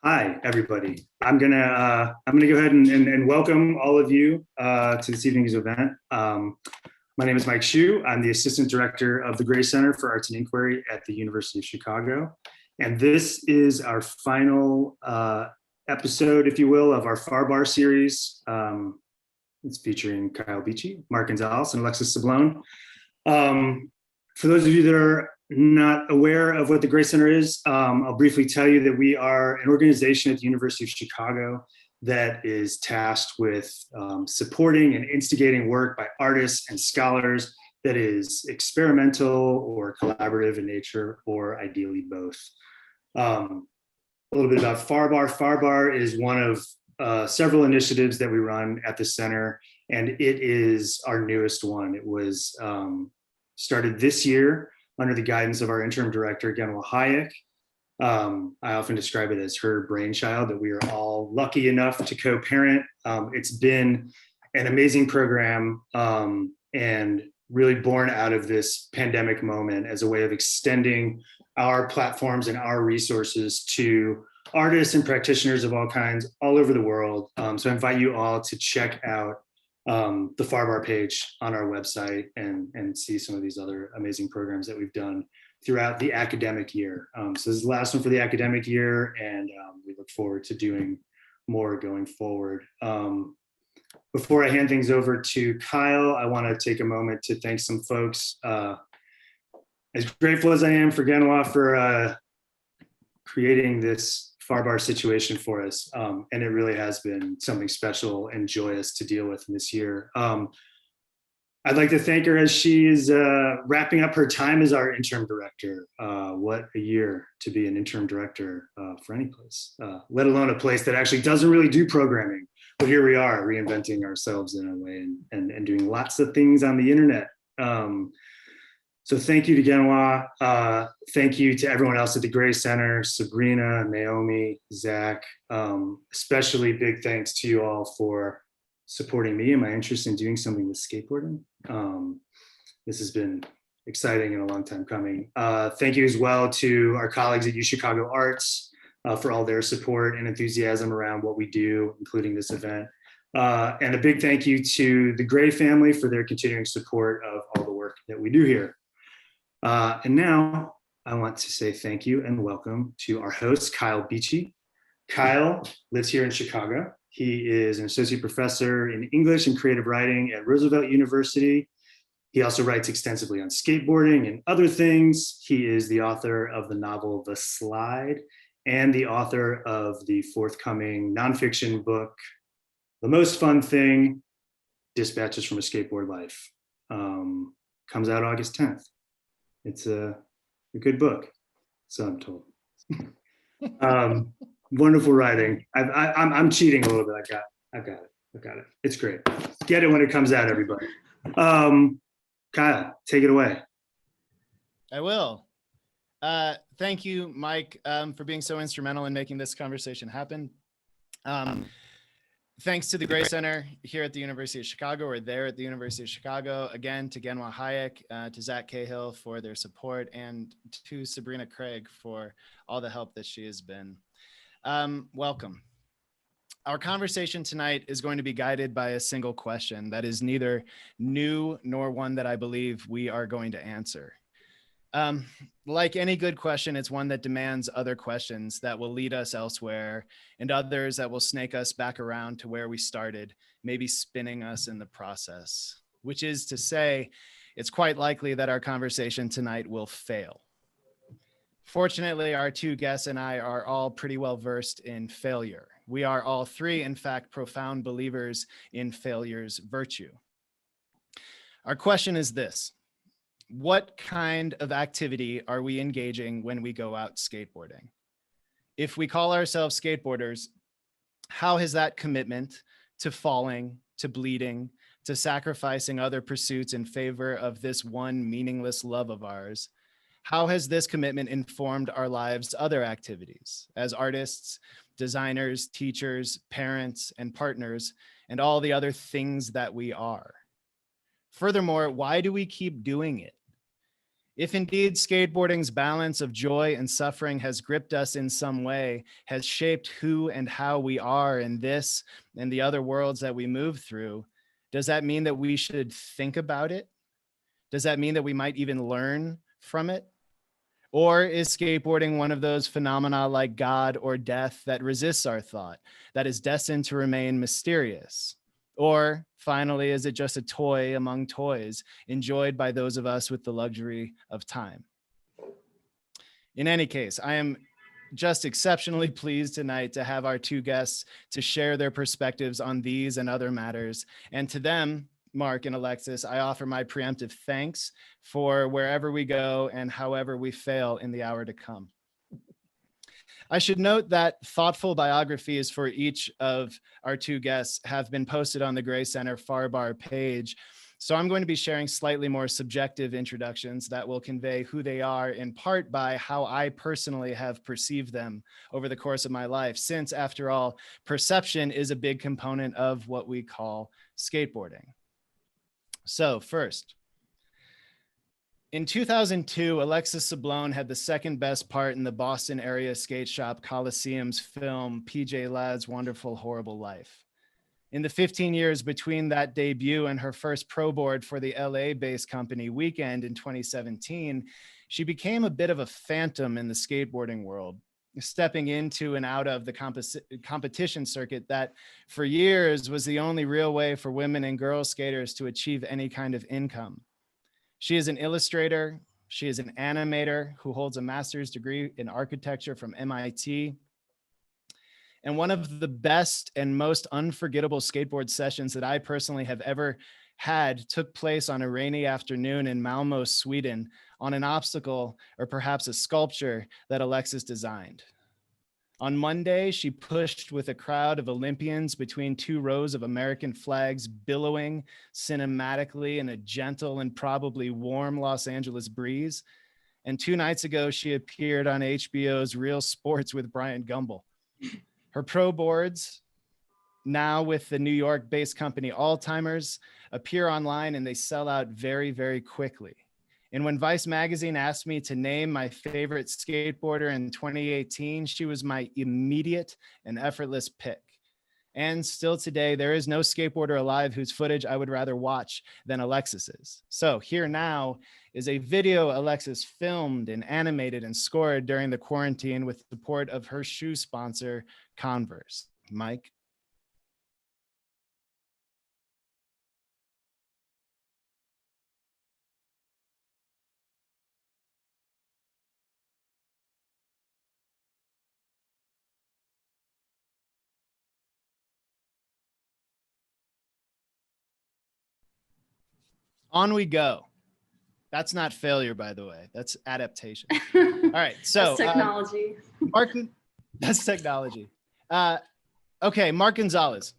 Hi, everybody. I'm gonna go ahead and welcome all of you to this evening's event. My name is Mike Hsu. I'm the Assistant Director of the Gray Center for Arts and Inquiry at the University of Chicago. And this is our final episode, if you will, of our FARBAR series. It's featuring Kyle Beachy, Mark Gonzalez, and Alexis Sablone. For those of you that are not aware of what the Gray Center is, I'll briefly tell you that we are an organization at the University of Chicago that is tasked with supporting and instigating work by artists and scholars that is experimental or collaborative in nature, or ideally both. A little bit about FARBAR. FARBAR is one of several initiatives that we run at the center, and it is our newest one. It was started this year under the guidance of our interim director, Genwa Hayek. I often describe it as her brainchild that we are all lucky enough to co-parent. It's been an amazing program and really born out of this pandemic moment as a way of extending our platforms and our resources to artists and practitioners of all kinds all over the world. So I invite you all to check out the FARBAR page on our website and see some of these other amazing programs that we've done throughout the academic year. So this is the last one for the academic year, and we look forward to doing more going forward. Before I hand things over to Kyle, I want to take a moment to thank some folks. As grateful as I am for Genwa for creating this FARBAR situation for us. And it really has been something special and joyous to deal with in this year. I'd like to thank her as she is wrapping up her time as our interim director. What a year to be an interim director for any place, let alone a place that actually doesn't really do programming. But here we are reinventing ourselves in a way and doing lots of things on the internet. So thank you to Genwa. Thank you to everyone else at the Gray Center, Sabrina, Naomi, Zach. Especially big thanks to you all for supporting me and my interest in doing something with skateboarding. This has been exciting and a long time coming. Thank you as well to our colleagues at UChicago Arts for all their support and enthusiasm around what we do, including this event. And a big thank you to the Gray family for their continuing support of all the work that we do here. And now I want to say thank you and welcome to our host, Kyle Beachy. Kyle lives here in Chicago. He is an associate professor in English and creative writing at Roosevelt University. He also writes extensively on skateboarding and other things. He is the author of the novel The Slide and the author of the forthcoming nonfiction book, The Most Fun Thing, Dispatches from a Skateboard Life. Comes out August 10th. It's a good book, so I'm told. Wonderful writing. I'm cheating a little bit. I've got it. It's great. Get it when it comes out, everybody. Kyle, take it away. I will. Thank you, Mike, for being so instrumental in making this conversation happen. Thanks to the Gray Center here at the University of Chicago, or there at the University of Chicago. Again, to Genwa Hayek, to Zach Cahill for their support, and to Sabrina Craig for all the help that she has been. Welcome. Our conversation tonight is going to be guided by a single question that is neither new nor one that I believe we are going to answer. Like any good question, it's one that demands other questions that will lead us elsewhere, and others that will snake us back around to where we started, maybe spinning us in the process, which is to say, it's quite likely that our conversation tonight will fail. Fortunately, our two guests and I are all pretty well versed in failure. We are all three, in fact, profound believers in failure's virtue. Our question is this: what kind of activity are we engaging when we go out skateboarding? If we call ourselves skateboarders, how has that commitment to falling, to bleeding, to sacrificing other pursuits in favor of this one meaningless love of ours, how has this commitment informed our lives' other activities as artists, designers, teachers, parents, and partners, and all the other things that we are? Furthermore, why do we keep doing it? If indeed skateboarding's balance of joy and suffering has gripped us in some way, has shaped who and how we are in this and the other worlds that we move through, does that mean that we should think about it? Does that mean that we might even learn from it? Or is skateboarding one of those phenomena like God or death that resists our thought, that is destined to remain mysterious? Or finally, is it just a toy among toys enjoyed by those of us with the luxury of time? In any case, I am just exceptionally pleased tonight to have our two guests to share their perspectives on these and other matters. And to them, Mark and Alexis, I offer my preemptive thanks for wherever we go and however we fail in the hour to come. I should note that thoughtful biographies for each of our two guests have been posted on the Gray Center Farbar page. So I'm going to be sharing slightly more subjective introductions that will convey who they are in part by how I personally have perceived them over the course of my life, since after all, perception is a big component of what we call skateboarding. So first, in 2002, Alexis Sablone had the second best part in the Boston area skate shop Coliseum's film, PJ Ladd's Wonderful Horrible Life. In the 15 years between that debut and her first pro board for the LA-based company Weekend in 2017, she became a bit of a phantom in the skateboarding world, stepping into and out of the competition circuit that for years was the only real way for women and girl skaters to achieve any kind of income. She is an illustrator. She is an animator who holds a master's degree in architecture from MIT. And one of the best and most unforgettable skateboard sessions that I personally have ever had took place on a rainy afternoon in Malmo, Sweden, on an obstacle or perhaps a sculpture that Alexis designed. On Monday, she pushed with a crowd of Olympians between two rows of American flags billowing cinematically in a gentle and probably warm Los Angeles breeze. And 2 nights ago, she appeared on HBO's Real Sports with Brian Gumbel. Her pro boards, now with the New York-based company Alltimers, appear online and they sell out very, very quickly. And when Vice magazine asked me to name my favorite skateboarder in 2018, she was my immediate and effortless pick. And still today, there is no skateboarder alive whose footage I would rather watch than Alexis's. So here now is a video Alexis filmed and animated and scored during the quarantine with support of her shoe sponsor, Converse. Mike. On we go. That's not failure, by the way. That's adaptation. All right. So that's technology. That's technology. Okay, Mark Gonzalez.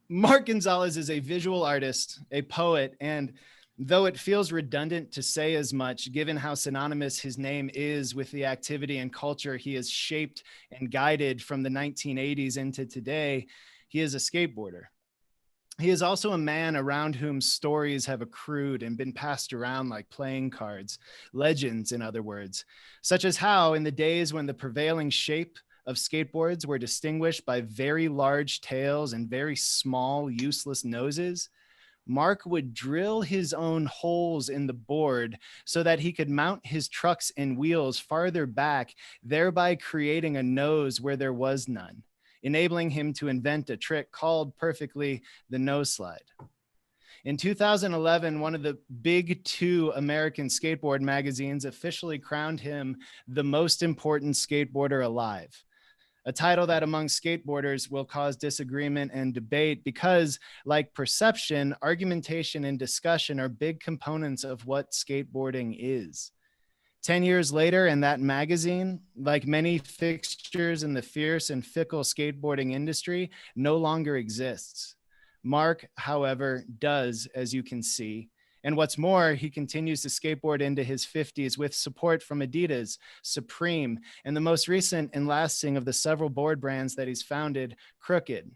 Mark Gonzalez is a visual artist, a poet, and though it feels redundant to say as much, given how synonymous his name is with the activity and culture he has shaped and guided from the 1980s into today, he is a skateboarder. He is also a man around whom stories have accrued and been passed around like playing cards, legends, in other words, such as how in the days when the prevailing shape of skateboards were distinguished by very large tails and very small, useless noses, Mark would drill his own holes in the board so that he could mount his trucks and wheels farther back, thereby creating a nose where there was none, enabling him to invent a trick called perfectly the nose slide. In 2011, one of the big two American skateboard magazines officially crowned him the most important skateboarder alive, a title that among skateboarders will cause disagreement and debate because, like perception, argumentation and discussion are big components of what skateboarding is. 10 years later, and that magazine, like many fixtures in the fierce and fickle skateboarding industry, no longer exists. Mark, however, does, as you can see. And what's more, he continues to skateboard into his 50s with support from Adidas, Supreme, and the most recent and lasting of the several board brands that he's founded, Crooked.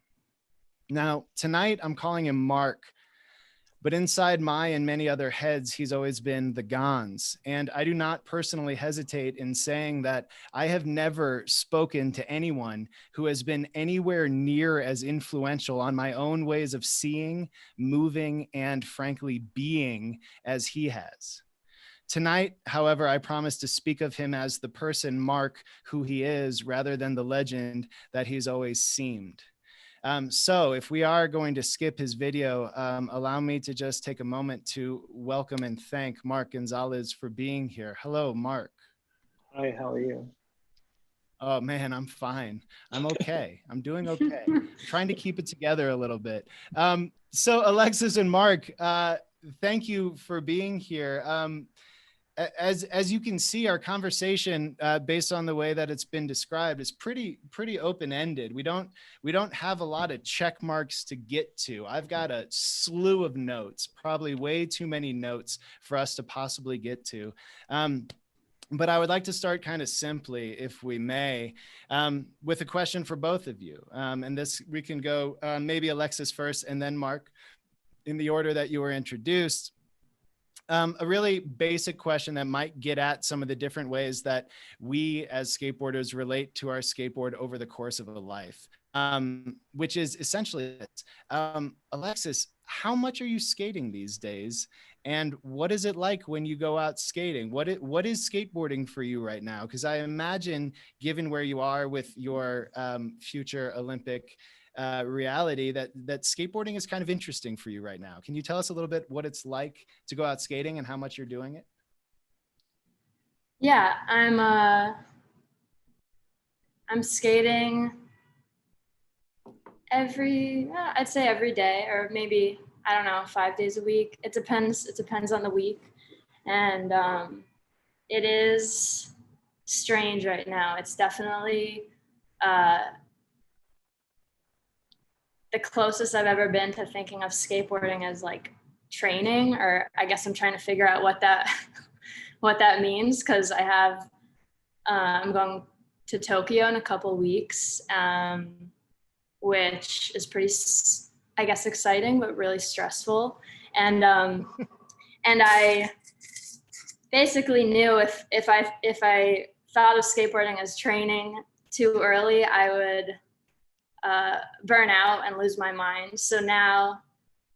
Now, tonight, I'm calling him Mark. But inside my and many other heads, he's always been the Gons. And I do not personally hesitate in saying that I have never spoken to anyone who has been anywhere near as influential on my own ways of seeing, moving, and frankly, being as he has. Tonight, however, I promise to speak of him as the person, Mark, who he is, rather than the legend that he's always seemed. So if we are going to skip his video, allow me to just take a moment to welcome and thank Mark Gonzalez for being here. Hello, Mark. Hi, how are you? Oh man, I'm fine. I'm okay. I'm doing okay. Trying to keep it together a little bit. So Alexis and Mark, thank you for being here. As you can see, our conversation, based on the way that it's been described, is pretty open-ended. We don't have a lot of check marks to get to. I've got a slew of notes, probably way too many notes for us to possibly get to. But I would like to start kind of simply, if we may, with a question for both of you. And this, we can go maybe Alexis first and then Mark, in the order that you were introduced. A really basic question that might get at some of the different ways that we as skateboarders relate to our skateboard over the course of a life, which is essentially this. Alexis, how much are you skating these days? And what is it like when you go out skating? What is skateboarding for you right now? Because I imagine, given where you are with your future Olympic reality, that skateboarding is kind of interesting for you right now. Can you tell us a little bit what it's like to go out skating and how much you're doing it? Yeah, I'm skating I'd say every day, or maybe, I don't know, 5 days a week. It depends on the week. And it is strange right now. It's definitely the closest I've ever been to thinking of skateboarding as like training, or I guess I'm trying to figure out what that what that means, because I have I'm going to Tokyo in a couple weeks, which is pretty, I guess, exciting but really stressful. And and I basically knew if I thought of skateboarding as training too early, I would burn out and lose my mind. So now,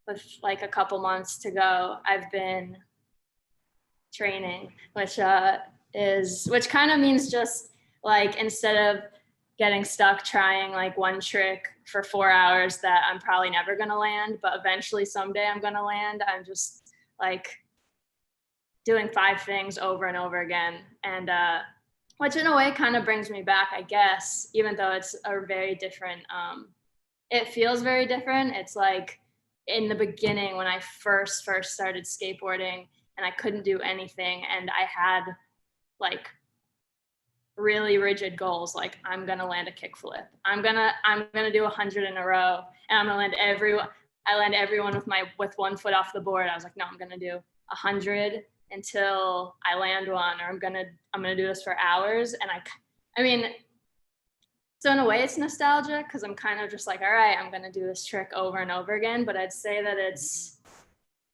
with like a couple months to go, I've been training, which kind of means just like, instead of getting stuck trying like one trick for 4 hours that I'm probably never gonna land, but eventually someday I'm gonna land, I'm just like doing 5 things over and over again. And which in a way kind of brings me back, I guess, even though it's a very different, it feels very different. It's like in the beginning when I first started skateboarding and I couldn't do anything, and I had like really rigid goals, like I'm gonna land a kickflip, I'm gonna do 100 in a row, and I'm gonna land everyone with 1 foot off the board. I was like, no, I'm gonna do 100 until I land one, or I'm gonna do this for hours. And I mean, so in a way it's nostalgia, because I'm kind of just like, all right, I'm gonna do this trick over and over again. But I'd say that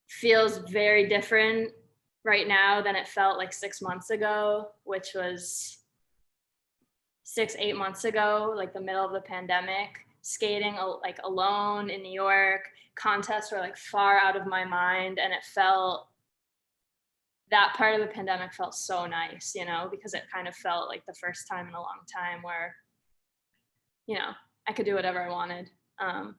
feels very different right now than it felt like 6 months ago, which was 6-8 months ago, like the middle of the pandemic, skating like alone in New York. Contests were like far out of my mind, and that part of the pandemic felt so nice, you know, because it kind of felt like the first time in a long time where, you know, I could do whatever I wanted,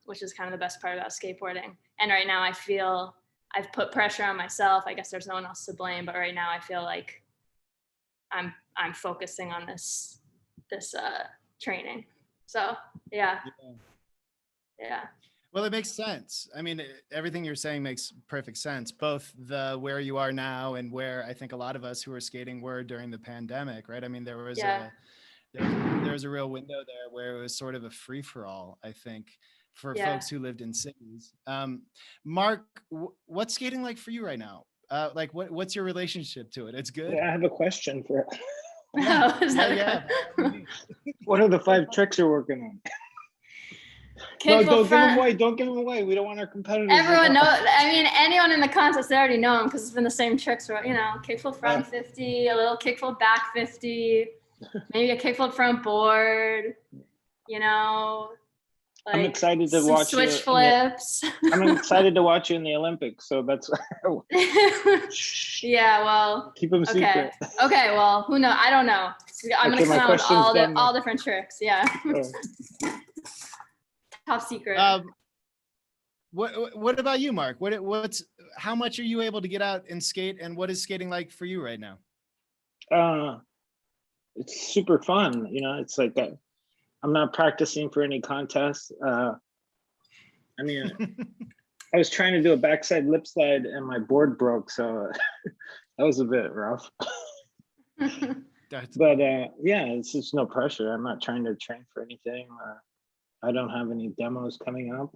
which is kind of the best part about skateboarding. And right now I feel I've put pressure on myself. I guess there's no one else to blame, but right now I feel like I'm focusing on this training. So yeah. Well, it makes sense. I mean, everything you're saying makes perfect sense, both the where you are now and where I think a lot of us who were skating were during the pandemic, right? I mean, there was a real window there where it was sort of a free for all, I think, for folks who lived in cities. Mark, what's skating like for you right now? Like what's your relationship to it? It's good. Yeah, I have a question for Yeah. What are the 5 tricks you're working on? No, Kickflip don't give him front. away. Don't give him away. We don't want our competitors. Everyone knows. I mean, anyone in the contest, they already know him because it's been the same tricks. For, kickflip front 50, a little kickflip back 50, maybe a kickflip front board. I'm Like excited to some watch switch you. flips. I'm excited to watch you in the Olympics. So that's Yeah. Well. keep them Okay. secret. Okay. Well, who knows? I don't know. I'm Okay, gonna my come out with question's done now. all different tricks. Yeah. Oh. Top secret. What about you, Mark? How much are you able to get out and skate, and what is skating like for you right now? It's super fun. It's like I'm not practicing for any contests. I mean, I was trying to do a backside lip slide and my board broke, so that was a bit rough. But yeah, it's just no pressure. I'm not trying to train for anything. I don't have any demos coming up.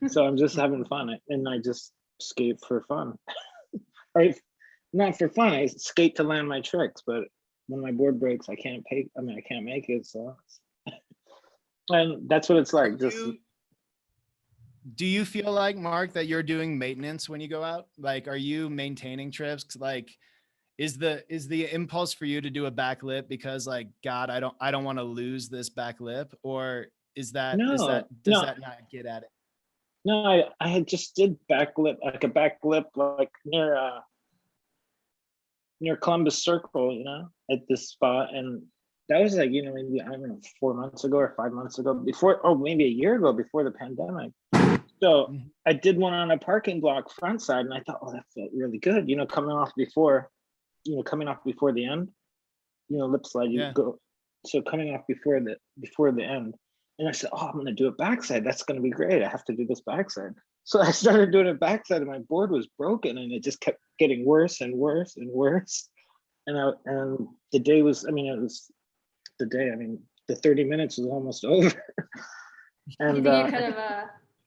So I'm just having fun, and I just skate for fun. Or not for fun, I skate to land my tricks, but when my board breaks, I can't make it, so and that's what it's like. Do you feel like, Mark, that you're doing maintenance when you go out? Like, are you maintaining trips? Like, is the impulse for you to do a back lip because, like, God, I don't want to lose this back lip, or does that not get at it? No, I had just did back lip, like a back lip, like near Columbus Circle, at this spot, and that was like, maybe, I don't know, 4 months ago or 5 months ago, maybe a year ago, before the pandemic. So I did one on a parking block front side, and I thought, oh, that felt really good, coming off before the end, lip slide, you go, so coming off before the end. And I said, oh, I'm going to do a backside. That's going to be great. I have to do this backside. So I started doing a backside, and my board was broken, and it just kept getting worse and worse and worse. And the day was, the 30 minutes was almost over. And you think you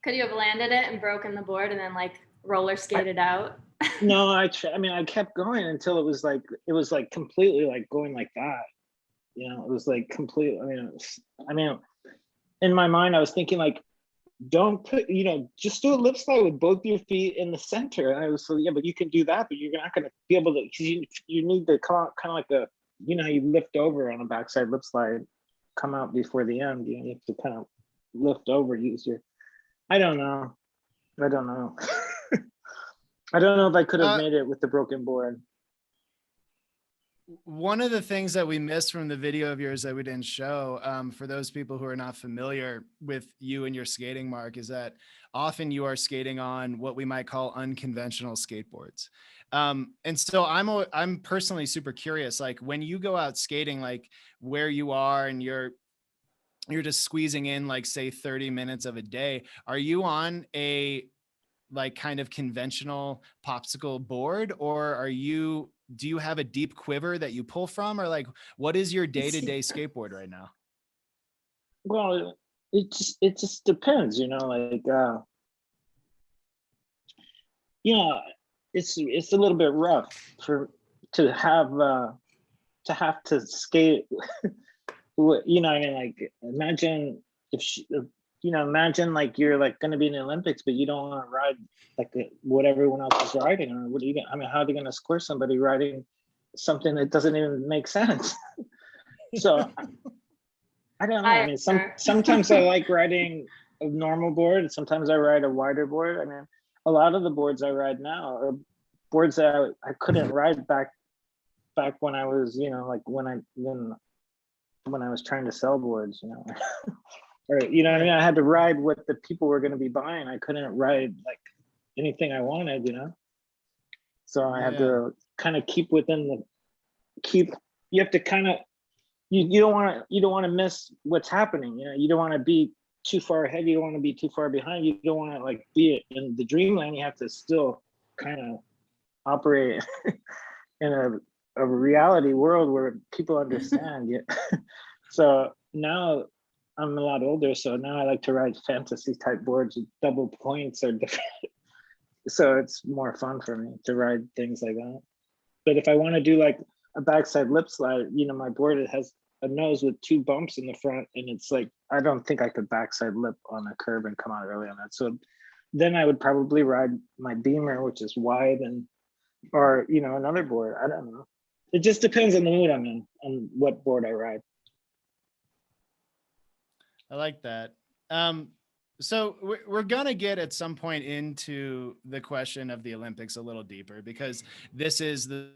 could you have landed it and broken the board and then like roller skated out? No, I kept going until it was like completely like going like that. It was like completely, in my mind, I was thinking like, don't put, just do a lip slide with both your feet in the center. And I was so, yeah, but you can do that, but you're not going to be able to, you need to come out kind of like how you lift over on a backside lip slide, come out before the end. You have to kind of lift over, I don't know. I don't know if I could have made it with the broken board. One of the things that we missed from the video of yours that we didn't show, for those people who are not familiar with you and your skating, Mark, is that often you are skating on what we might call unconventional skateboards. And so I'm personally super curious, like when you go out skating, like where you are and you're just squeezing in like, say, 30 minutes of a day, are you on a like kind of conventional popsicle board, or do you have a deep quiver that you pull from, or like what is your day-to-day skateboard right now? Well, it just depends, it's a little bit rough to have to skate. Like imagine imagine like you're like going to be in the Olympics, but you don't want to ride like what everyone else is riding. Or what are you gonna, how are they going to score somebody riding something that doesn't even make sense? So I don't know. Sometimes I like riding a normal board, and sometimes I ride a wider board. A lot of the boards I ride now are boards that I couldn't ride back when I was, like when I was trying to sell boards, or I had to ride what the people were going to be buying. I couldn't ride like anything I wanted, so I had to kind of keep you have to kind of, you don't want to miss what's happening. You don't want to be too far ahead, you don't want to be too far behind, you don't want to like be in the dreamland. You have to still kind of operate in a reality world where people understand you. So now I'm a lot older, so now I like to ride fantasy type boards with double points or different. So it's more fun for me to ride things like that. But if I want to do like a backside lip slide, my board, it has a nose with 2 bumps in the front, and it's like, I don't think I could backside lip on a curb and come out early on that. So then I would probably ride my Beamer, which is wide, and or another board. I don't know. It just depends on the mood I'm in and what board I ride. I like that. So we're going to get at some point into the question of the Olympics a little deeper, because this is the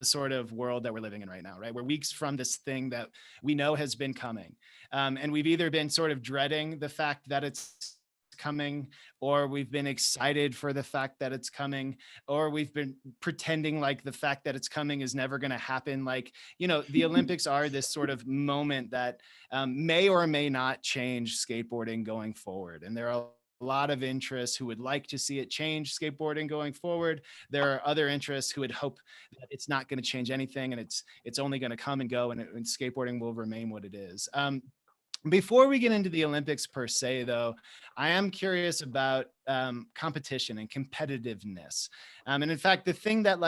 sort of world that we're living in right now, right? We're weeks from this thing that we know has been coming. And we've either been sort of dreading the fact that it's coming, or we've been excited for the fact that it's coming, or we've been pretending like the fact that it's coming is never going to happen. Like, the Olympics are this sort of moment that may or may not change skateboarding going forward. And there are a lot of interests who would like to see it change skateboarding going forward. There are other interests who would hope that it's not going to change anything, and it's only going to come and go, and skateboarding will remain what it is. Before we get into the Olympics per se, though, I am curious about competition and competitiveness. And in fact, the thing that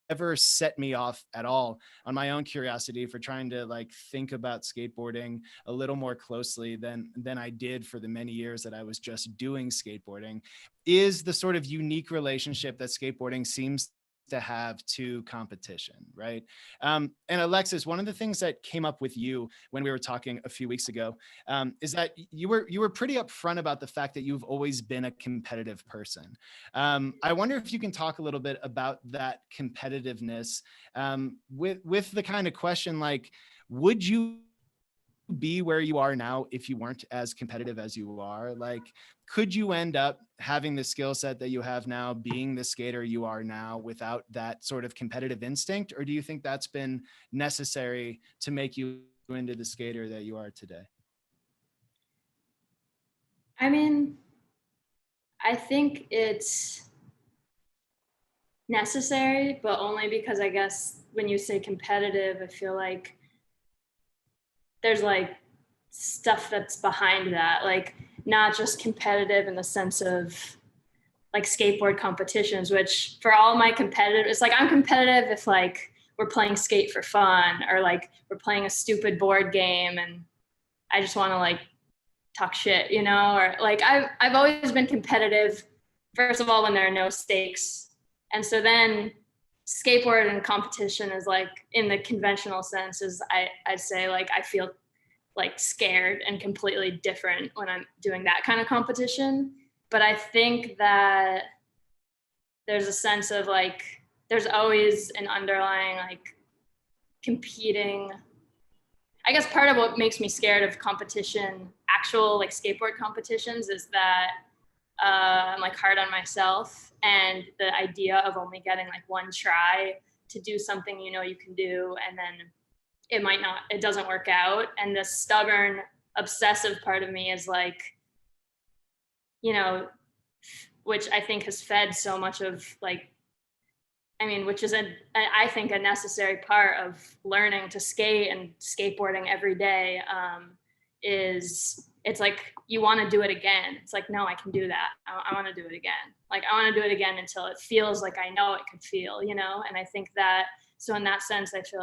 ever set me off at all on my own curiosity for trying to think about skateboarding a little more closely than I did for the many years that I was just doing skateboarding is the sort of unique relationship that skateboarding seems to have to competition, right? And Alexis, one of the things that came up with you when we were talking a few weeks ago is that you were pretty upfront about the fact that you've always been a competitive person. I wonder if you can talk a little bit about that competitiveness with the kind of question like, would you be where you are now if you weren't as competitive as you are? Like, could you end up having the skill set that you have now, being the skater you are now, without that sort of competitive instinct? Or do you think that's been necessary to make you into the skater that you are today? I mean, I think it's necessary, but only because I guess when you say competitive, I feel like there's stuff that's behind that, not just competitive in the sense of skateboard competitions, which for all my competitive, it's I'm competitive if we're playing skate for fun, or we're playing a stupid board game and I just want to talk shit, or I've always been competitive, first of all, when there are no stakes. And so then skateboard and competition is in the conventional sense is I'd say I feel scared and completely different when I'm doing that kind of competition. But I think that there's a sense of there's always an underlying competing. I guess part of what makes me scared of competition, actual skateboard competitions, is that I'm hard on myself, and the idea of only getting one try to do something you can do, and then it doesn't work out. And the stubborn, obsessive part of me is which I think has fed so much of which is I think a necessary part of learning to skate and skateboarding every day, is it's you want to do it again. It's no, I can do that. I want to do it again. I want to do it again until it feels like I know it could feel, and I think that, so in that sense, I feel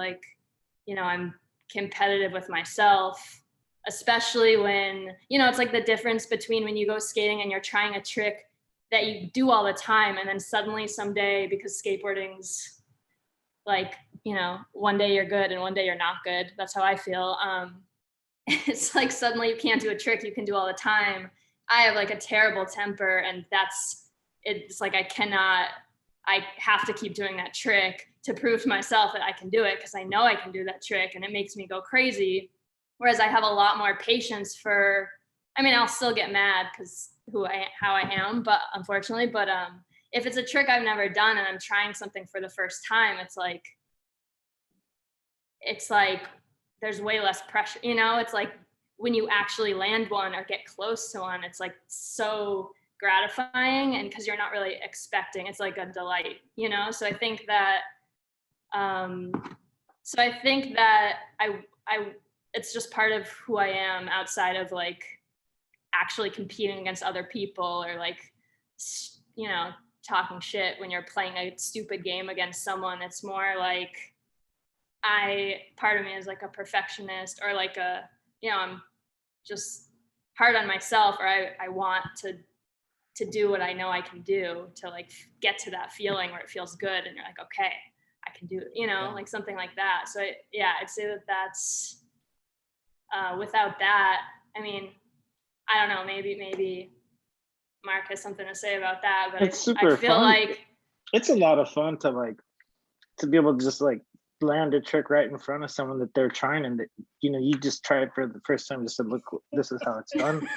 I'm competitive with myself, especially when, it's the difference between when you go skating and you're trying a trick that you do all the time, and then suddenly someday, because skateboarding's one day you're good and one day you're not good. That's how I feel. It's suddenly you can't do a trick you can do all the time. I have a terrible temper, and it's I have to keep doing that trick to prove to myself that I can do it, because I know I can do that trick, and it makes me go crazy. Whereas I have a lot more patience for, I'll still get mad because how I am, but unfortunately, if it's a trick I've never done and I'm trying something for the first time, it's there's way less pressure, it's when you actually land one or get close to one, it's so gratifying, and because you're not really expecting, it's a delight, so I think that I it's just part of who I am, outside of actually competing against other people, or talking shit when you're playing a stupid game against someone. It's more part of me is like a perfectionist, or like I'm just hard on myself, or I want to do what I know I can do to like get to that feeling where it feels good and you're like, okay, I can do it, like something like that. So I'd say that's without that, I mean, I don't know, maybe Mark has something to say about that, but It's super I feel fun. like It's a lot of fun to be able to just like land a trick right in front of someone that they're trying, and that, you just try it for the first time, just to look, this is how it's done.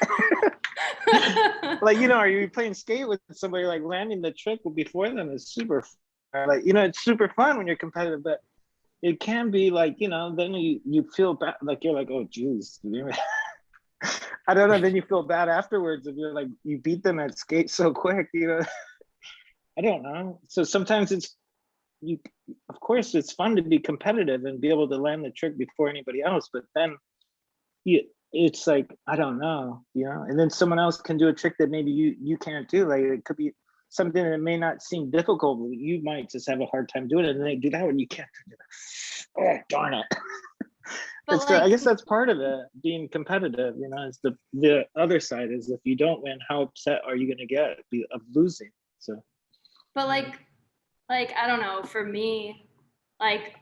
Like, are you playing skate with somebody, like landing the trick before them is super fun. Like, it's super fun when you're competitive, but it can be like, then you feel bad, like you're like, oh geez, I don't know, then you feel bad afterwards if you're like, you beat them at skate so quick, I don't know. So sometimes of course it's fun to be competitive and be able to land the trick before anybody else, but then it's like, I don't know, and then someone else can do a trick that maybe you can't do. Like, it could be something that may not seem difficult, but you might just have a hard time doing it, and they do that one, you can't do it. Oh, darn it. But I guess that's part of it, being competitive, is the other side is, if you don't win, how upset are you going to get of losing? So, but like I don't know, for me, like,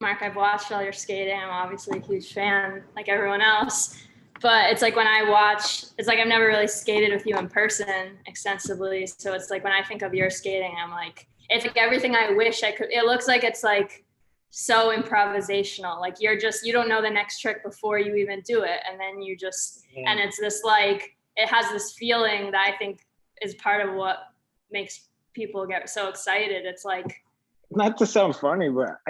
Mark, I've watched all your skating. I'm obviously a huge fan, like everyone else. But it's like when I watch, it's like I've never really skated with you in person extensively. So it's like when I think of your skating, I'm like, it's like everything I wish I could. It looks like it's like so improvisational. Like you don't know the next trick before you even do it. And then you just, and it's this like, it has this feeling that I think is part of what makes people get so excited. It's like, not to sound funny, but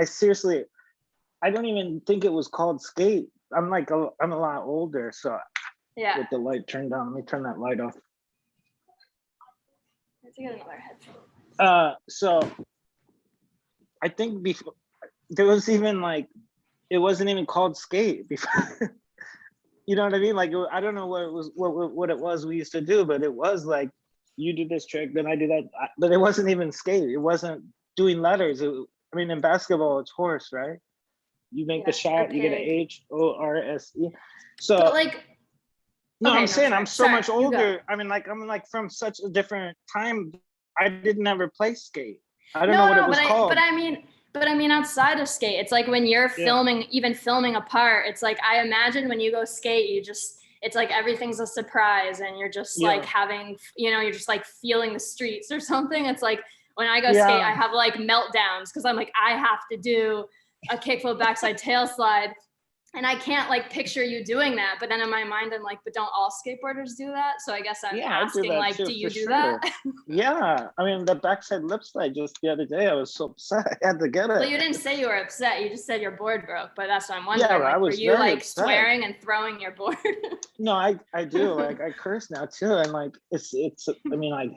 I don't even think it was called skate. I'm a lot older, so yeah. with the light turned down, let me turn that light off. Let's get another headphone. So I think before there was even like, it wasn't even called skate before. You know what I mean? Like, I don't know what it was, what it was we used to do, but it was like, you do this trick, then I do that. But it wasn't even skate. It wasn't doing letters. I mean, in basketball, it's horse, right? You make the shot, you get an HORSE. So, but like, no, okay, I'm saying sorry. I'm so Sorry, much older. I mean, like, I'm like from such a different time. I didn't ever play skate. I don't know what it was called. But I mean, outside of skate, it's like when you're filming a part, it's like, I imagine when you go skate, it's like everything's a surprise, and you're just like having, you're just like feeling the streets or something. It's like when I go skate, I have like meltdowns because I'm like, I have to do a kickflip backside tail slide, and I can't like picture you doing that. But then in my mind, I'm like, but don't all skateboarders do that? So I guess I'm asking, like, do you do that? Yeah, I mean, the backside lip slide just the other day, I was so upset I had to get it. Well, you didn't say you were upset. You just said your board broke. But that's what I'm wondering. Yeah, like, I was were you like upset. swearing and throwing your board? No, I do. Like, I curse now too, and like it's. I mean, like, I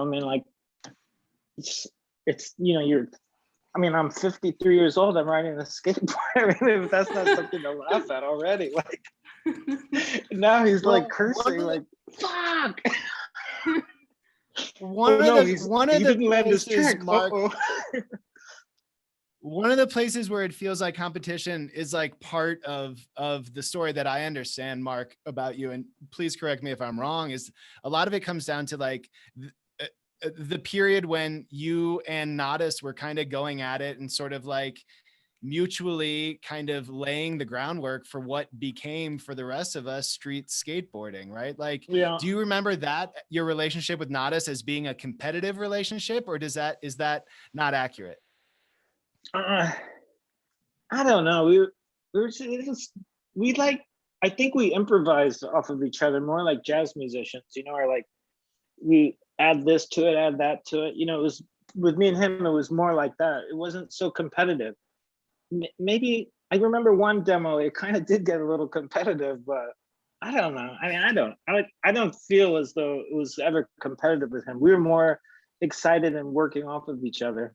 mean, like, it's you're. I mean, I'm 53 years old. I'm riding a skateboard. I mean, if that's not something to laugh at already. Like, now he's like cursing, like, fuck. One of the places where it feels like competition is like part of the story that I understand, Mark, about you, and please correct me if I'm wrong, is a lot of it comes down to like the period when you and Nadas were kind of going at it and sort of like mutually kind of laying the groundwork for what became, for the rest of us, street skateboarding, right? Like, do you remember that your relationship with Nadas as being a competitive relationship, or is that not accurate? I don't know. We like, I think we improvised off of each other more like jazz musicians, or like we add this to it, add that to it. It was with me and him, it was more like that. It wasn't so competitive. Maybe I remember one demo, it kind of did get a little competitive, but I don't know. I mean, I don't feel as though it was ever competitive with him. We were more excited and working off of each other.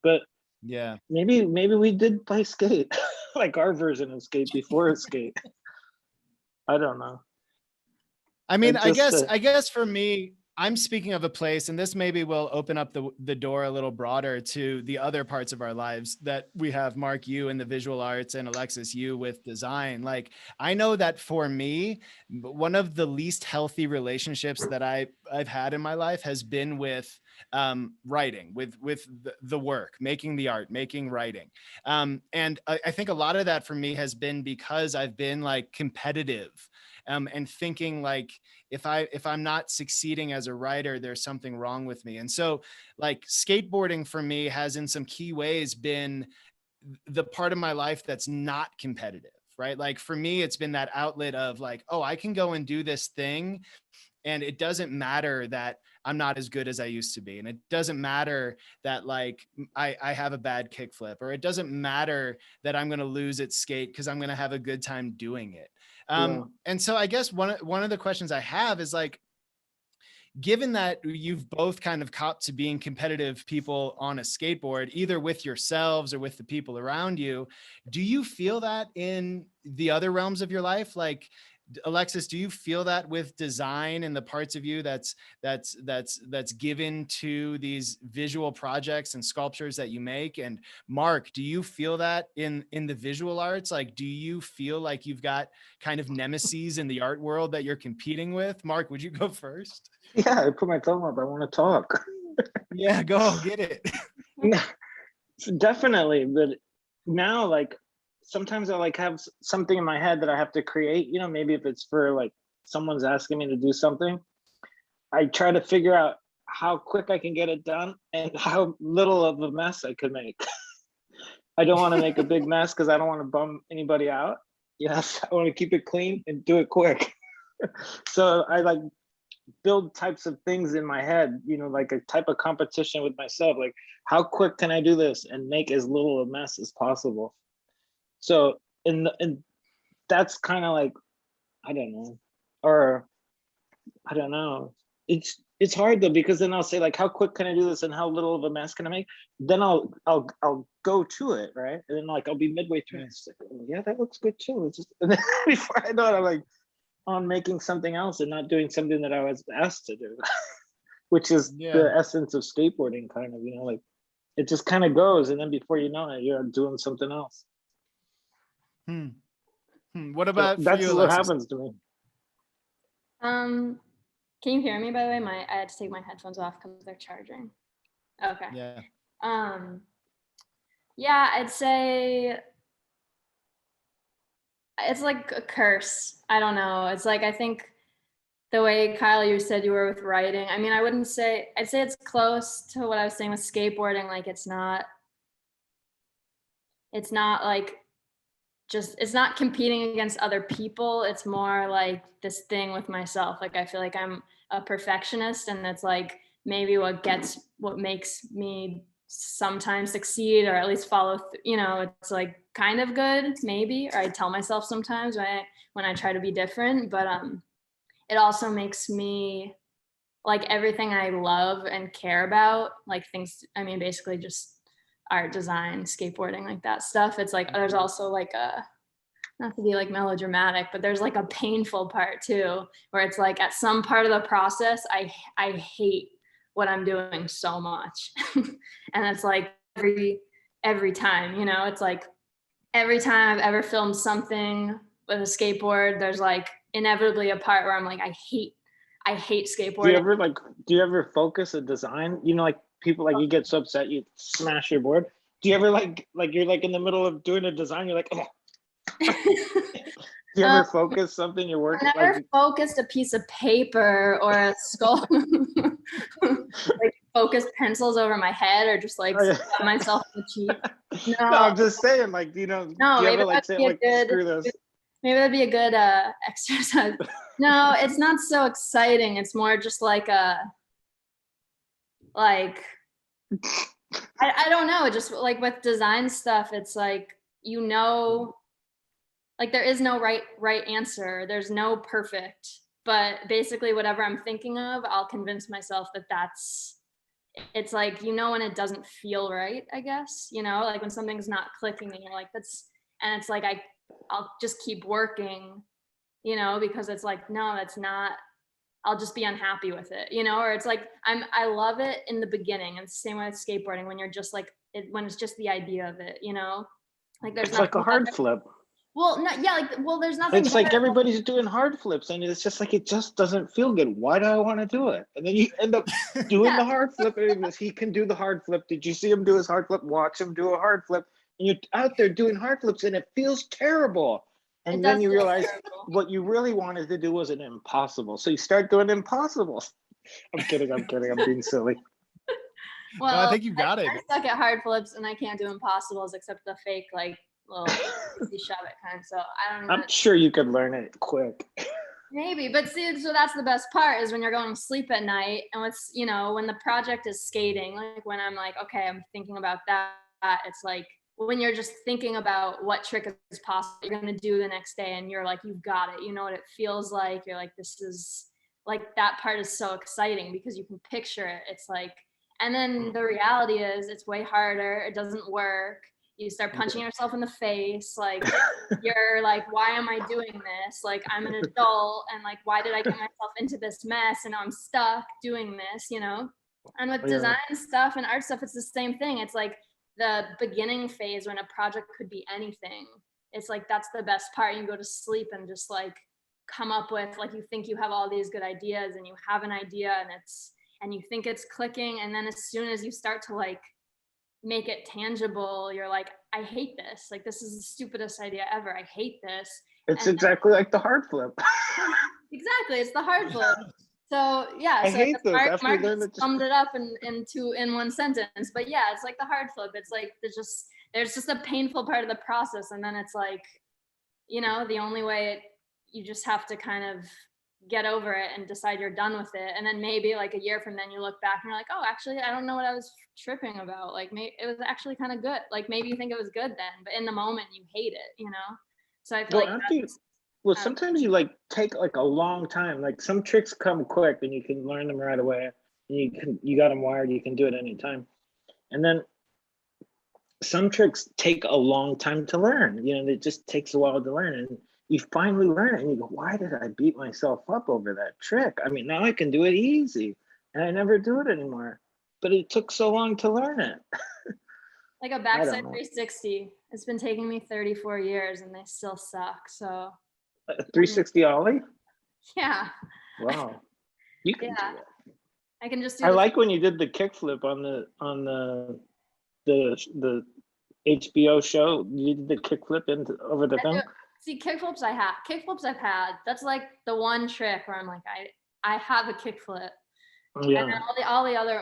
But yeah, maybe we did play skate, like our version of skate before skate. I don't know. I mean, I guess for me, I'm speaking of a place, and this maybe will open up the door a little broader to the other parts of our lives that we have. Mark, you in the visual arts, and Alexis, you with design. Like, I know that for me, one of the least healthy relationships that I've had in my life has been with writing, with the work, making the art, making writing. And I think a lot of that for me has been because I've been like competitive, and thinking like, if I'm not succeeding as a writer, there's something wrong with me. And so like skateboarding for me has in some key ways been the part of my life that's not competitive, right? Like for me, it's been that outlet of like, oh, I can go and do this thing, and it doesn't matter that I'm not as good as I used to be. And it doesn't matter that like I have a bad kickflip, or it doesn't matter that I'm going to lose at skate because I'm going to have a good time doing it. And so I guess one of the questions I have is like, given that you've both kind of copped to being competitive people on a skateboard, either with yourselves or with the people around you, do you feel that in the other realms of your life? Like, Alexis, do you feel that with design and the parts of you that's given to these visual projects and sculptures that you make? And Mark, do you feel that in the visual arts? Like, do you feel like you've got kind of nemesis in the art world that you're competing with? Mark, would you go first? Yeah, I put my thumb up. I want to talk. Yeah, go get it. Definitely, but now like sometimes I like have something in my head that I have to create. You know, maybe if it's for like someone's asking me to do something, I try to figure out how quick I can get it done and how little of a mess I could make. I don't want to make a big mess because I don't want to bum anybody out. Yes, I want to keep it clean and do it quick. So I like build types of things in my head, you know, like a type of competition with myself. Like, how quick can I do this and make as little a mess as possible? So, and that's kind of like, I don't know, or I don't know. It's hard though, because then I'll say like, how quick can I do this and how little of a mess can I make? Then I'll go to it, right? And then like I'll be midway through and it's like, oh, yeah, that looks good too. It's just, and then before I know it, I'm like on making something else and not doing something that I was asked to do, which is the essence of skateboarding, kind of, you know, like it just kind of goes, and then before you know it, you're doing something else. What about so that's you, what Alexis? happens to me. Can you hear me, by the way? I had to take my headphones off because they're charging. Okay. Yeah. Yeah, I'd say it's like a curse. I don't know. It's like, I think the way Kyle, you said you were with writing. I mean, I'd say it's close to what I was saying with skateboarding. Like it's not like it's not competing against other people. It's more like this thing with myself. Like I feel like I'm a perfectionist, and that's like maybe what makes me sometimes succeed, or at least follow you know, it's like kind of good maybe, or I tell myself sometimes when I try to be different. But it also makes me like everything I love and care about, like things, I mean, basically just art, design, skateboarding, like that stuff. It's like there's also like not to be like melodramatic, but there's like a painful part too, where it's like at some part of the process, I hate what I'm doing so much. And it's like every time, you know, it's like every time I've ever filmed something with a skateboard, there's like inevitably a part where I'm like, I hate skateboarding. Do you ever focus a design? You know, like people, like you get so upset you smash your board. Do you ever like you're like in the middle of doing a design, you're like, oh. Do you ever focus something you're working? I never focused a piece of paper or a skull. Like focus pencils over my head, or just like stab myself in the cheek. No, I'm just saying, like, you know, no, do you ever like say like screw this? Maybe that'd be a good exercise. No, it's not so exciting. It's more just like I don't know, just like with design stuff, it's like, you know, like there is no right answer. There's no perfect, but basically whatever I'm thinking of, I'll convince myself it's like, you know, when it doesn't feel right, I guess, you know, like when something's not clicking and you're like, and it's like, I'll just keep working, you know, because it's like, no, that's not I'll just be unhappy with it, you know, or it's like I love it in the beginning. And it's the same way with skateboarding when you're just like when it's just the idea of it, you know, like there's It's like a nothing hard better- flip. Well, no, yeah, like well, there's nothing. It's like better- everybody's doing hard flips, and it's just like it just doesn't feel good. Why do I want to do it? And then you end up doing Yeah. the hard flip, and it was, he can do the hard flip. Did you see him do his hard flip? Watch him do a hard flip, and you're out there doing hard flips, and it feels terrible. It And then does you feel realize terrible. what you really wanted to do was an impossible. So you start doing impossibles. I'm kidding. I'm being silly. Well, No, I think you got it. I suck at hard flips and I can't do impossibles except the fake like little you shove it kind. So I don't even. I'm sure you could learn it quick. Maybe, but see, so that's the best part is when you're going to sleep at night and what's, you know, when the project is skating, like when I'm like, okay, I'm thinking about that, it's like when you're just thinking about what trick is possible you're going to do the next day and you're like, you've got it. You know what it feels like. You're like, this is like, that part is so exciting because you can picture it. It's like, and then the reality is it's way harder. It doesn't work. You start punching yourself in the face. Like you're like, why am I doing this? Like I'm an adult and like, why did I get myself into this mess? And now I'm stuck doing this, you know? And with design stuff and art stuff, it's the same thing. It's like the beginning phase when a project could be anything. It's like, that's the best part. You go to sleep and just like come up with, like, you think you have all these good ideas and you have an idea and you think it's clicking. And then as soon as you start to like make it tangible, you're like, I hate this. Like, this is the stupidest idea ever. I hate this. It's And- exactly like the hard flip. Exactly. It's the hard flip. So yeah, I so hate those. Mark After you learn just it, summed it up in one sentence. But yeah, it's like the hard flip. It's like there's just a painful part of the process, and then it's like, you know, the only way you just have to kind of get over it and decide you're done with it, and then maybe like a year from then you look back and you're like, oh, actually, I don't know what I was tripping about. Like, it was actually kind of good. Like maybe you think it was good then, but in the moment you hate it, you know. So I feel Well, like after you, well, sometimes you like take like a long time. Like some tricks come quick and you can learn them right away. And you got them wired. You can do it anytime. And then some tricks take a long time to learn. You know, it just takes a while to learn. And you finally learn it, and you go, "Why did I beat myself up over that trick? I mean, now I can do it easy, and I never do it anymore. But it took so long to learn it." like a I don't backside know. 360. It's been taking me 34 years and they still suck. So 360 ollie. yeah, Wow, you can Yeah. do it. I can just do I the- like when you did the kickflip on the HBO show. You did the kickflip over the I thing. do- see kickflips I've had. That's like the one trick where I'm like, I have a kickflip. And Yeah, then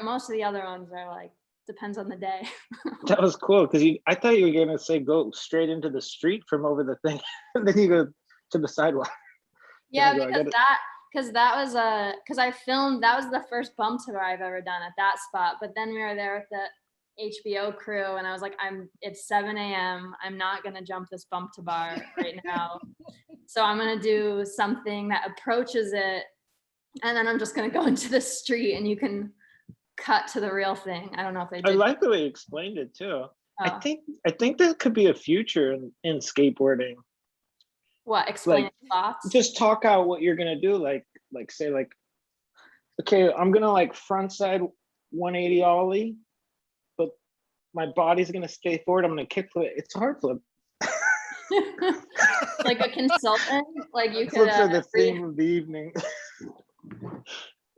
most of the other ones are like, depends on the day. that was cool because I thought you were gonna say go straight into the street from over the thing, and then you go to the sidewalk. Yeah, go, I because gotta- because I filmed, that was the first bump tour I've ever done at that spot. But then we were there with the HBO crew and I was like, it's 7 a.m. I'm not gonna jump this bump to bar right now. So I'm gonna do something that approaches it. And then I'm just gonna go into the street and you can cut to the real thing. I don't know if they I did. like the way you explained it too. I Oh, think that could be a future in skateboarding. what? Explain like, your thoughts. Just talk out what you're gonna do. Like say like, okay, I'm gonna like frontside 180 ollie, but my body's gonna stay forward. I'm gonna kick flip. It's a hard flip. Like a consultant, like you could. Flips are the theme of the evening.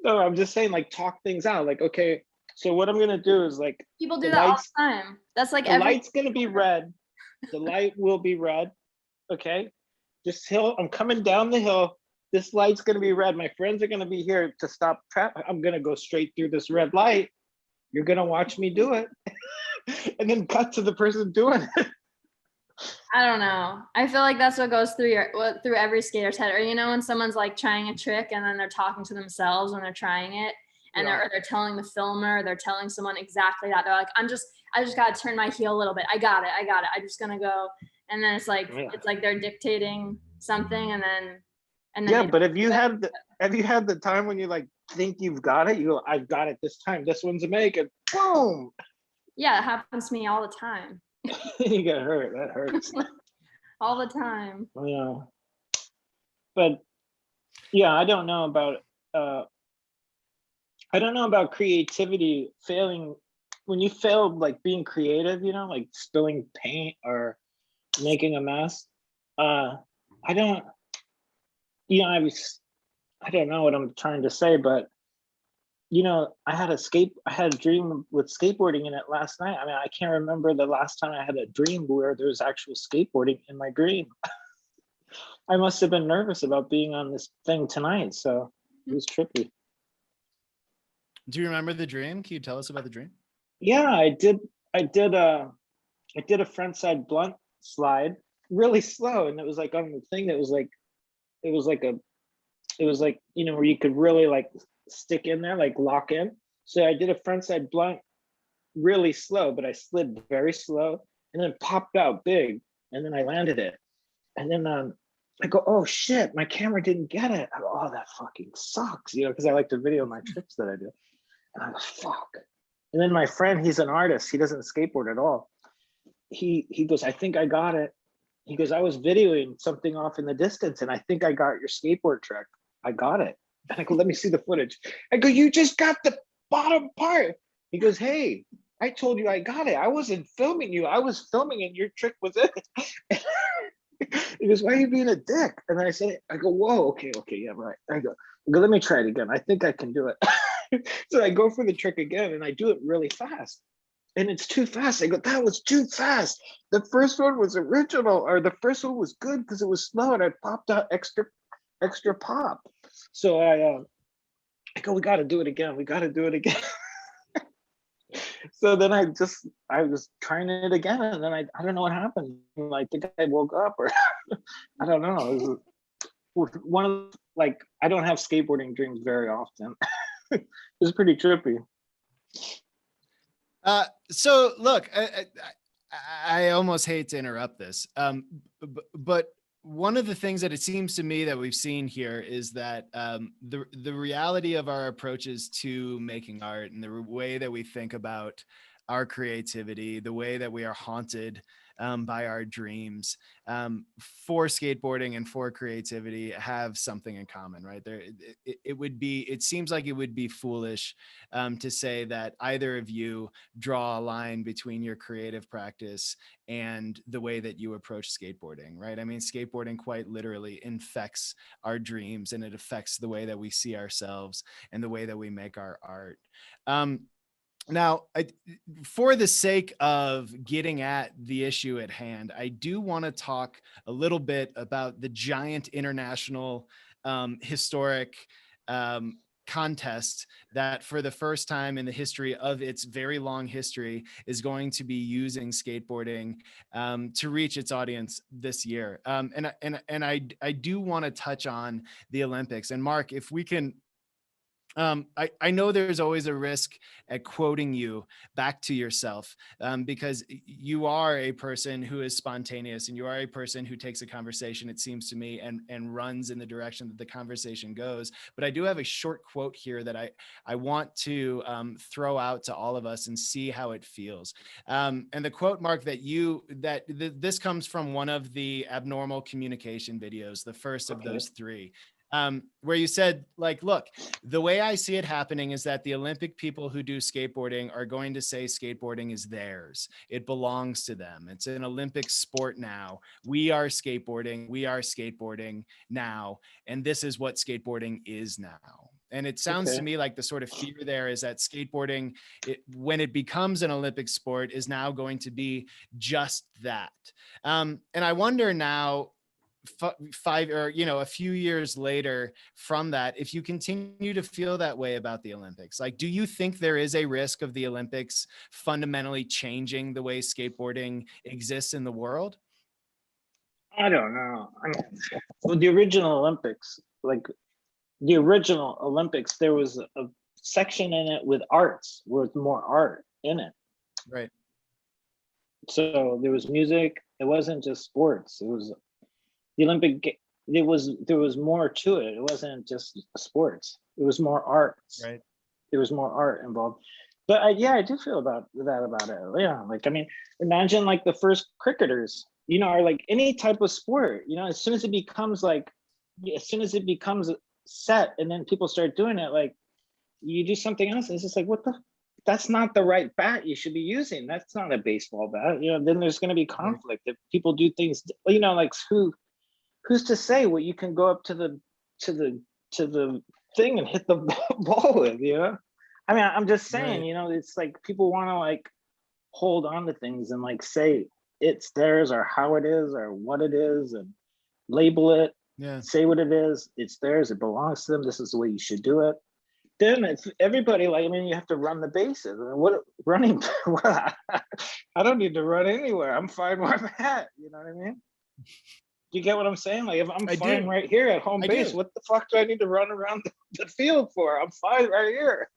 No, I'm just saying, like, talk things out. Like, okay, so what I'm gonna do is like, People do the that all lights- the time. That's like the every. light's gonna be red. The light will be red. Okay, this hill. I'm coming down the hill. This light's gonna be red. My friends are gonna be here to stop traffic. I'm gonna go straight through this red light. You're gonna watch me do it, and then cut to the person doing it. I don't know. I feel like that's what goes through every skater's head. Or you know, when someone's like trying a trick and then they're talking to themselves when they're trying it, and Yeah. they're telling the filmer, they're telling someone exactly that. They're like, I just gotta turn my heel a little bit. I got it. I'm just gonna go. And then it's like Yeah. they're dictating something, and then Yeah, they- but have you had the time when you like think you've got it? You go, I've got it this time. This one's a make, and boom, yeah, it happens to me all the time. you get hurt. That hurts. All the time. Yeah. But yeah, I don't know about I don't know about creativity failing. When you failed, like being creative, you know, like spilling paint or making a mess. I don't, you know, I don't know what I'm trying to say, but you know, I had a dream with skateboarding in it last night. I mean, I can't remember the last time I had a dream where there was actual skateboarding in my dream. I must have been nervous about being on this thing tonight, so it was trippy. Do you remember the dream? Can you tell us about the dream? Yeah, I did a frontside blunt slide really slow, and it was like on the thing that was like, it was like a, it was like, you know, where you could really like stick in there, like lock in. So I did a frontside blunt really slow, but I slid very slow and then popped out big, and then I landed it. And then I go, oh shit, my camera didn't get it. I go, oh, that fucking sucks, you know, because I like to video my trips that I do. And I go, fuck. And then my friend, he's an artist, he doesn't skateboard at all. He goes, I think I got it. He goes, I was videoing something off in the distance and I think I got your skateboard trick. I got it. And I go, let me see the footage. I go, you just got the bottom part. He goes, hey, I told you I got it. I wasn't filming you. I was filming and your trick was it. He goes, why are you being a dick? And I said, I go, whoa, okay, yeah, right. I go, let me try it again. I think I can do it. So I go for the trick again and I do it really fast. And it's too fast. I go, that was too fast. The first one was original, or the first one was good because it was slow and I popped out extra pop. So I go, we got to do it again. We got to do it again. So then I was trying it again, and then I don't know what happened. I think I woke up, or I don't know. It was one of, like, I don't have skateboarding dreams very often. It was pretty trippy. So look, I almost hate to interrupt this, but one of the things that it seems to me that we've seen here is that the reality of our approaches to making art and the way that we think about our creativity, the way that we are haunted by our dreams for skateboarding and for creativity have something in common, right? It seems like it would be foolish to say that either of you draw a line between your creative practice and the way that you approach skateboarding, right? I mean, skateboarding quite literally infects our dreams and it affects the way that we see ourselves and the way that we make our art. Now, for the sake of getting at the issue at hand, I do want to talk a little bit about the giant international historic contest that for the first time in the history of its very long history is going to be using skateboarding to reach its audience this year. And I do want to touch on the Olympics. And Mark, if we can, I know there's always a risk at quoting you back to yourself because you are a person who is spontaneous and you are a person who takes a conversation, it seems to me, and runs in the direction that the conversation goes. But I do have a short quote here that I want to throw out to all of us and see how it feels. And the quote, Mark, this comes from one of the abnormal communication videos, the first of those three. Where you said, like, look, the way I see it happening is that the Olympic people who do skateboarding are going to say skateboarding is theirs. It belongs to them. It's an Olympic sport now. We are skateboarding now. And this is what skateboarding is now. And it sounds to me like the sort of fear there is that skateboarding, when it becomes an Olympic sport, is now going to be just that. And I wonder now, a few years later from that, if you continue to feel that way about the Olympics, like, do you think there is a risk of the Olympics fundamentally changing the way skateboarding exists in the world? I don't know. I mean, well, the original Olympics, there was a section in it with arts, with more art in it. Right. So there was music. It wasn't just sports. It was the Olympic. There was more to it. It wasn't just sports. It was more arts. Right. There was more art involved. But I do feel about it. Yeah, like, I mean, imagine like the first cricketers, you know, or like any type of sport, you know, as soon as it becomes set, and then people start doing it, like you do something else, and it's just like, that's not the right bat you should be using. That's not a baseball bat. Then there's going to be conflict if people do things, like who's to say what you can go up to the thing and hit the ball with, I mean, I'm just saying, it's like people want to like hold on to things and like say it's theirs or how it is or what it is and label it, say what it is, it's theirs, it belongs to them, this is the way you should do it. Then it's everybody, like, I mean, you have to run the bases. I mean, what running? I don't need to run anywhere. I'm fine where I'm at. You know what I mean? Do you get what I'm saying? Like, if I'm fine right here at home base, what the fuck do I need to run around the field for? I'm fine right here.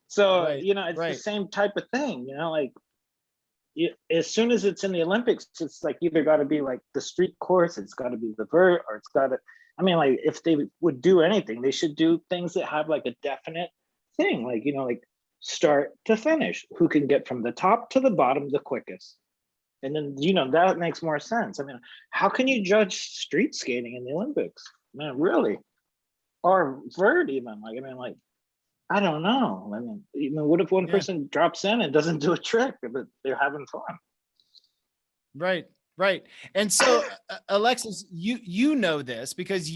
So, it's the same type of thing, like as soon as it's in the Olympics, it's like either got to be like the street course, it's got to be the vert, or it's got to, I mean, like if they would do anything, they should do things that have like a definite thing, like, like start to finish, who can get from the top to the bottom the quickest. And then, that makes more sense. I mean, how can you judge street skating in the Olympics? Man, really? Or vert even, like, I mean, like, I don't know. I mean, what if one person drops in and doesn't do a trick, but they're having fun? Right. And so, Alexis, you know this because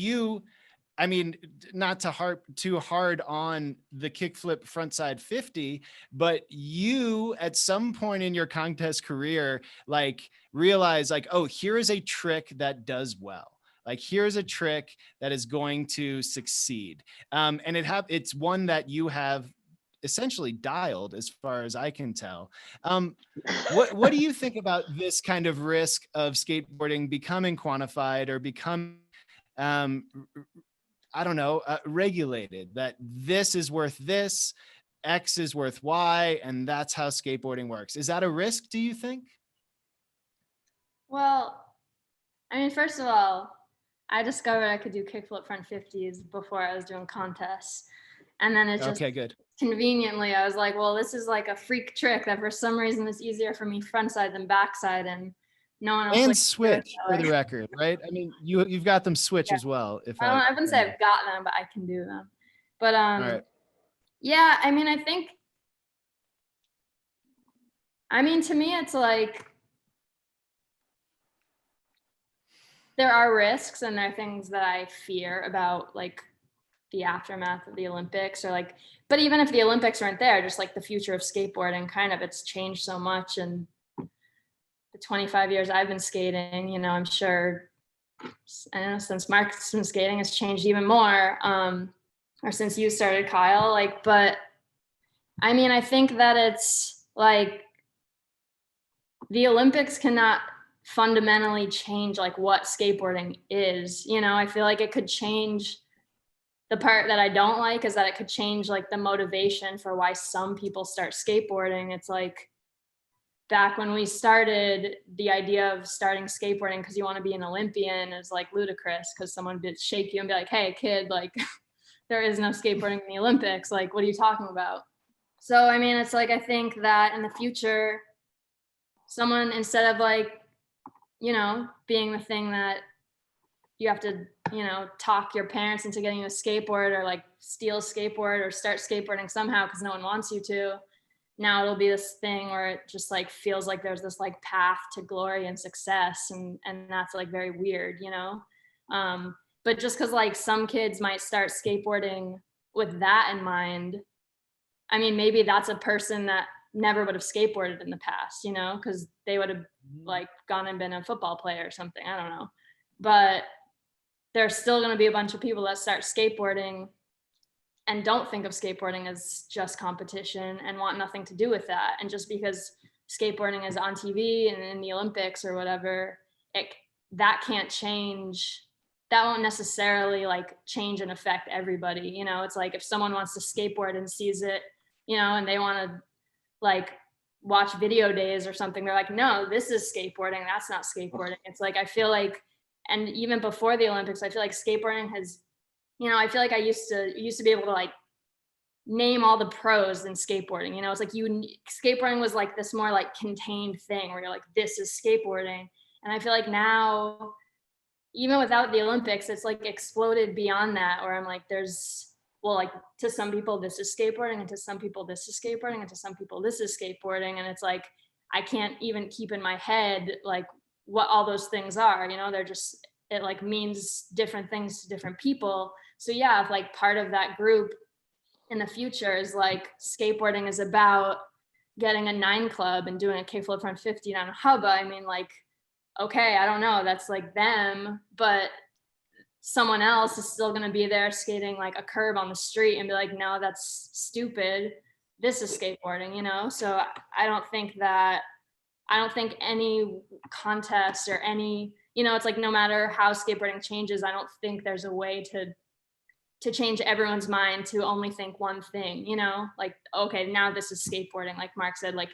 I mean, not to harp too hard on the kickflip frontside 50, but you at some point in your contest career, like realize like, oh, here is a trick that does well. Like, here's a trick that is going to succeed. And it's one that you have essentially dialed as far as I can tell. What do you think about this kind of risk of skateboarding becoming quantified or become, regulated, that this is worth this, X is worth Y, and that's how skateboarding works? Is that a risk, do you think? Well, I mean, first of all, I discovered I could do kickflip front 50s before I was doing contests. And then it just good. Conveniently, I was like, well, this is like a freak trick that for some reason is easier for me frontside than backside. And no one else. And switch for the record, right? I mean, you've got them switch as well. I wouldn't say I've got them, but I can do them. But yeah, I mean, to me, it's like, there are risks and there are things that I fear about, like the aftermath of the Olympics, or like, but even if the Olympics weren't there, just like the future of skateboarding, kind of, it's changed so much. And the 25 years I've been skating, I'm sure, I don't know, since Mark's been skating, has changed even more, or since you started, Kyle, like, but I mean, I think that it's like the Olympics cannot fundamentally change like what skateboarding is. I feel like it could change. The part that I don't like is that it could change like the motivation for why some people start skateboarding. It's like back when we started, the idea of starting skateboarding because you want to be an Olympian is like ludicrous, because someone would shake you and be like, hey kid, like there is no skateboarding in the Olympics. Like, what are you talking about? So, I mean, it's like, I think that in the future, someone, instead of like, being the thing that you have to, talk your parents into getting you a skateboard, or like steal a skateboard or start skateboarding somehow because no one wants you to. Now it'll be this thing where it just like feels like there's this like path to glory and success. And that's like very weird, but just because like some kids might start skateboarding with that in mind, I mean, maybe that's a person that never would have skateboarded in the past, because they would have like gone and been a football player or something. I don't know. But there's still going to be a bunch of people that start skateboarding and don't think of skateboarding as just competition and want nothing to do with that. And just because skateboarding is on TV and in the Olympics or whatever, that can't change. That won't necessarily like change and affect everybody. It's like if someone wants to skateboard and sees it, and they want to like watch video days or something, they're like, no, this is skateboarding, that's not skateboarding. It's like, I feel like, and even before the Olympics, I feel like skateboarding has, I feel like I used to be able to like name all the pros in skateboarding. It's like skateboarding was like this more like contained thing where you're like, this is skateboarding. And I feel like now even without the Olympics, it's like exploded beyond that, where I'm like, well, like to some people, this is skateboarding, and to some people, this is skateboarding, and to some people, this is skateboarding. And it's like, I can't even keep in my head, like what all those things are, they're just, it like means different things to different people. So yeah, if like part of that group in the future is like skateboarding is about getting a 9 club and doing a kickflip front 50 on a hubba, I mean, like, okay, I don't know, that's like them, but someone else is still going to be there skating like a curb on the street and be like, no, that's stupid. This is skateboarding, So I don't think any contest or any, it's like no matter how skateboarding changes, I don't think there's a way to change everyone's mind to only think one thing, like, okay, now this is skateboarding. Like Mark said, like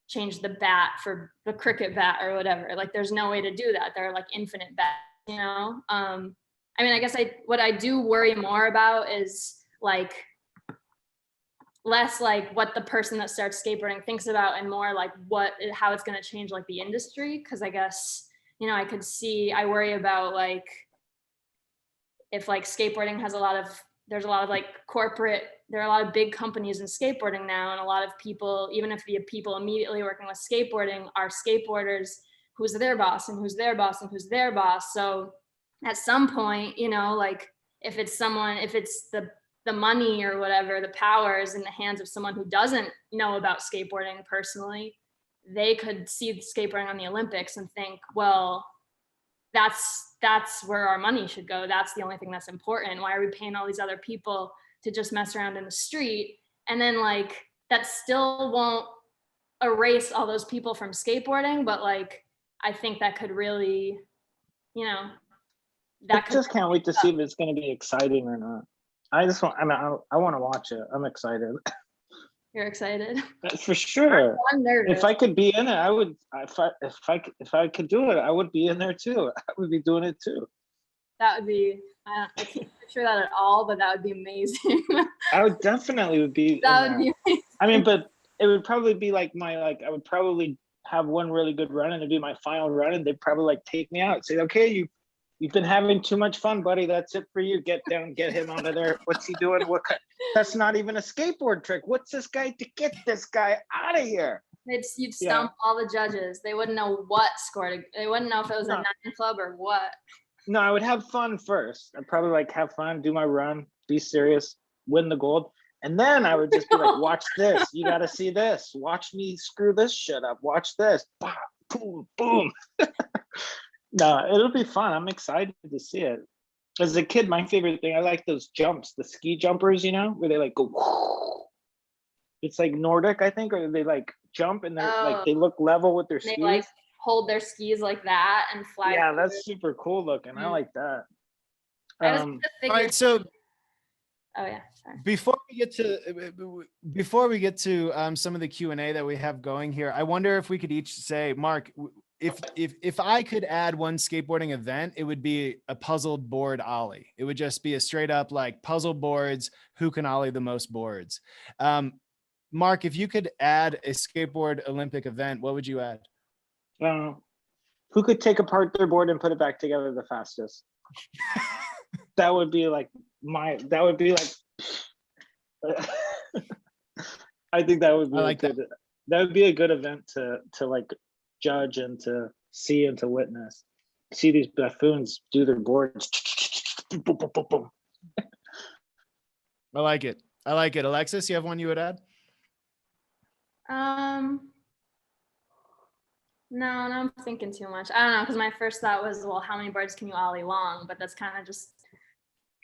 change the bat for the cricket bat or whatever. Like there's no way to do that. There are like infinite bats, I mean, I guess what I do worry more about is like less like what the person that starts skateboarding thinks about and more like how it's going to change like the industry. Cause I guess, I worry about like, if like skateboarding there's a lot of like there are a lot of big companies in skateboarding now. And a lot of people, even if the people immediately working with skateboarding are skateboarders, who's their boss and who's their boss and who's their boss. So at some point, like if it's the money or whatever, the power is in the hands of someone who doesn't know about skateboarding personally, they could see the skateboarding on the Olympics and think, well, that's where our money should go. That's the only thing that's important. Why are we paying all these other people to just mess around in the street? And then like, that still won't erase all those people from skateboarding, but like, I think that could really, I just can't wait to see if it's going to be exciting or not. I want to watch it. I'm excited. You're excited? For sure. I'm nervous. If I could be in it, I would. If I could do it, I would be in there too. I would be doing it too. That would be. I can't picture that at all, but that would be amazing. I would definitely be. That would be amazing. I mean, but it would probably be like I would probably have one really good run and it'd be my final run, and they'd probably like take me out, say, okay, you've been having too much fun, buddy. That's it for you. Get down, get him out of there. What's he doing? That's not even a skateboard trick. What's this guy to get this guy out of here? You'd stump all the judges. They wouldn't know what scored. They wouldn't know if it was a 9 club or what. No, I would have fun first. I'd probably like have fun, do my run, be serious, win the gold. And then I would just be like, watch this. You got to see this. Watch me screw this shit up. Watch this. Bah, boom, boom. No, it'll be fun. I'm excited to see it. As a kid, my favorite thing, I like those jumps, the ski jumpers, where they like go, whoo. It's like Nordic, I think, or they like jump and they're like, they look level with their skis. They like hold their skis like that and fly. Yeah, that's super cool looking. I like that. All right, so oh yeah, sorry. Before we get to some of the Q&A that we have going here, I wonder if we could each say, Mark, if I could add one skateboarding event, it would be a puzzled board ollie. It would just be a straight up like puzzle boards, who can ollie the most boards. Mark, if you could add a skateboard Olympic event, what would you add? Who could take apart their board and put it back together the fastest? That would be like I think that would be that would be a good event to like judge and to see and to witness. See these buffoons do their boards. I like it. Alexis, you have one you would add? No, I'm thinking too much. I don't know, because my first thought was, well, how many boards can you ollie long? But that's kind of just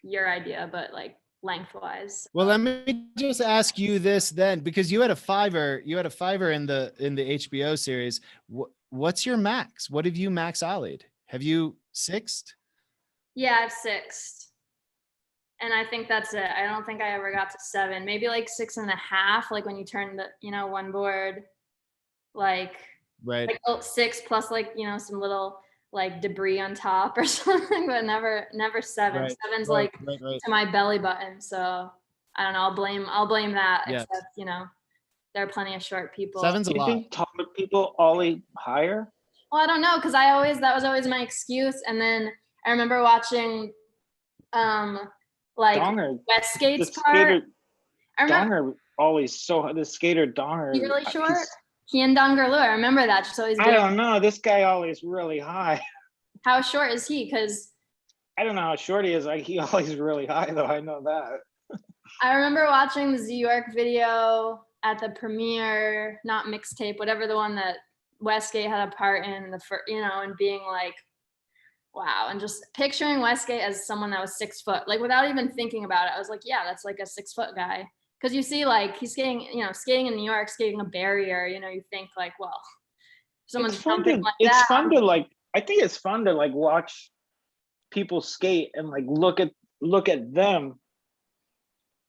your idea, but like lengthwise. Well, let me just ask you this then, because you had a fiver in the HBO series. What's your max? What have you max ollied? Have you sixed? Yeah, I've sixed. And I think that's it. I don't think I ever got to 7, maybe like 6.5. Like when you turn the, one board, like, right. Like 6 plus like, some little like debris on top or something, but never 7. Right. 7's like to my belly button. So I don't know. I'll blame that. Yeah. Except, there are plenty of short people. 7's a lot. Do you think taller people ollie higher? Well, I don't know, because that was always my excuse. And then I remember watching like Donger, the Westgate's part. skater, I remember Donger always the skater Donger. he really short. he's- He and Donger Lu. I remember that. Just always. I don't know. This guy always really high. How short is he? Because I don't know how short he is. He always really high though. I know that. I remember watching the Z York video at the premiere, not mixtape, whatever the one that Westgate had a part in the first, and being like, wow, and just picturing Westgate as someone that was 6 foot, like without even thinking about it. I was like, yeah, that's like a 6 foot guy. Because you see, like he's skating, skating in New York, skating a barrier. You think like, well, someone's It's fun jumping to, like it's that. fun to like. I think it's fun to like watch people skate and like look at them.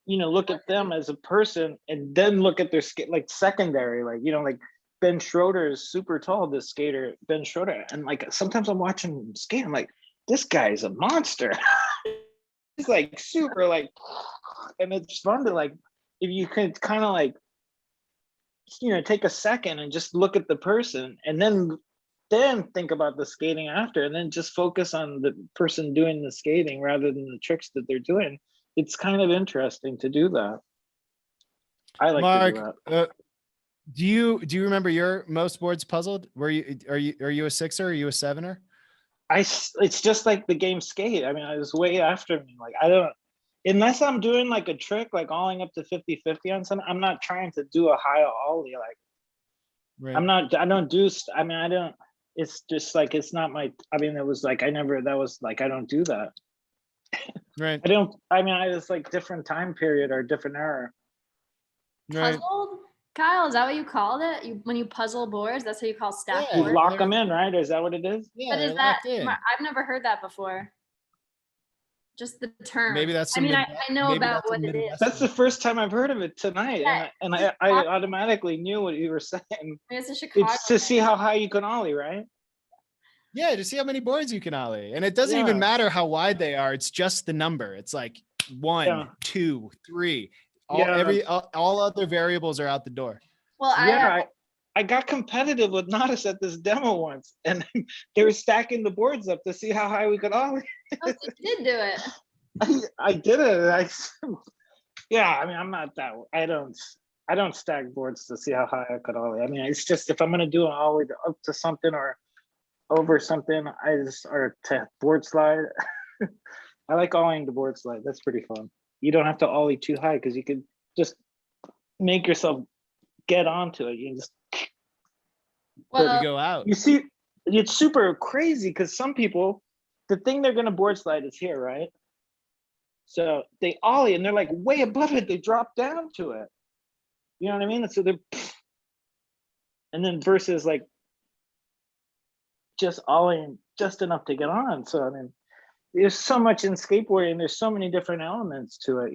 Look at them as a person, and then look at their skate like secondary, like Ben Schroeder is super tall. This skater, Ben Schroeder, and like sometimes I'm watching him skate. I'm like, this guy is a monster. He's like super like, and it's fun to like if you could kind of like take a second and just look at the person, and then think about the skating after, and then just focus on the person doing the skating rather than the tricks that they're doing. It's kind of interesting to do that. I like Mark, to do that. do you remember your most boards puzzled? Are you a sixer? Are you a sevener? It's just like the game skate. I mean, I was way after me. Like I don't, unless I'm doing like a trick, like alling up to 50-50 on something, I'm not trying to do a high ollie. Like Right. I don't do, I mean, I don't, it's just like, it's not my, I mean, it was like, I don't do that. Right. I was like different time period or different era. Right. Puzzled? Kyle, is that what you called it? When you puzzle boards, that's how you call stack Yeah. You boards? lock them in, right? Is that what it is? Yeah, But they're is that? locked in. I've never heard that before. Just the term. Maybe that's I some mean, I Midwest- know maybe about that's a what it is. Midwestern- That's the first time I've heard of it tonight. Yeah. And I automatically knew what you were saying. I mean, it's a Chicago. It's to see thing. how high you can ollie, right? Yeah, to see how many boards you can ollie. And it doesn't even Yeah. matter how wide they are. It's just the number. It's like 1, Yeah. 2, 3. Yeah. All other variables are out the door. Well, Yeah, I got competitive with Nodis at this demo once, and they were stacking the boards up to see how high we could ollie. you did do it. I did it. Yeah, I mean, I'm not that. I don't stack boards to see how high I could ollie. I mean, it's just if I'm gonna do an ollie up to something or over something, or to board slide. I like ollieing the board slide. That's pretty fun. You don't have to ollie too high because you could just make yourself get onto it. You just Well, You go out. you see, it's super crazy because some people, the thing they're gonna board slide is here, right? So they ollie and they're like way above it. They drop down to it. You know what I mean? So they're, and then versus like just ollieing just enough to get on. So I mean, there's so much in skateboarding. There's so many different elements to it.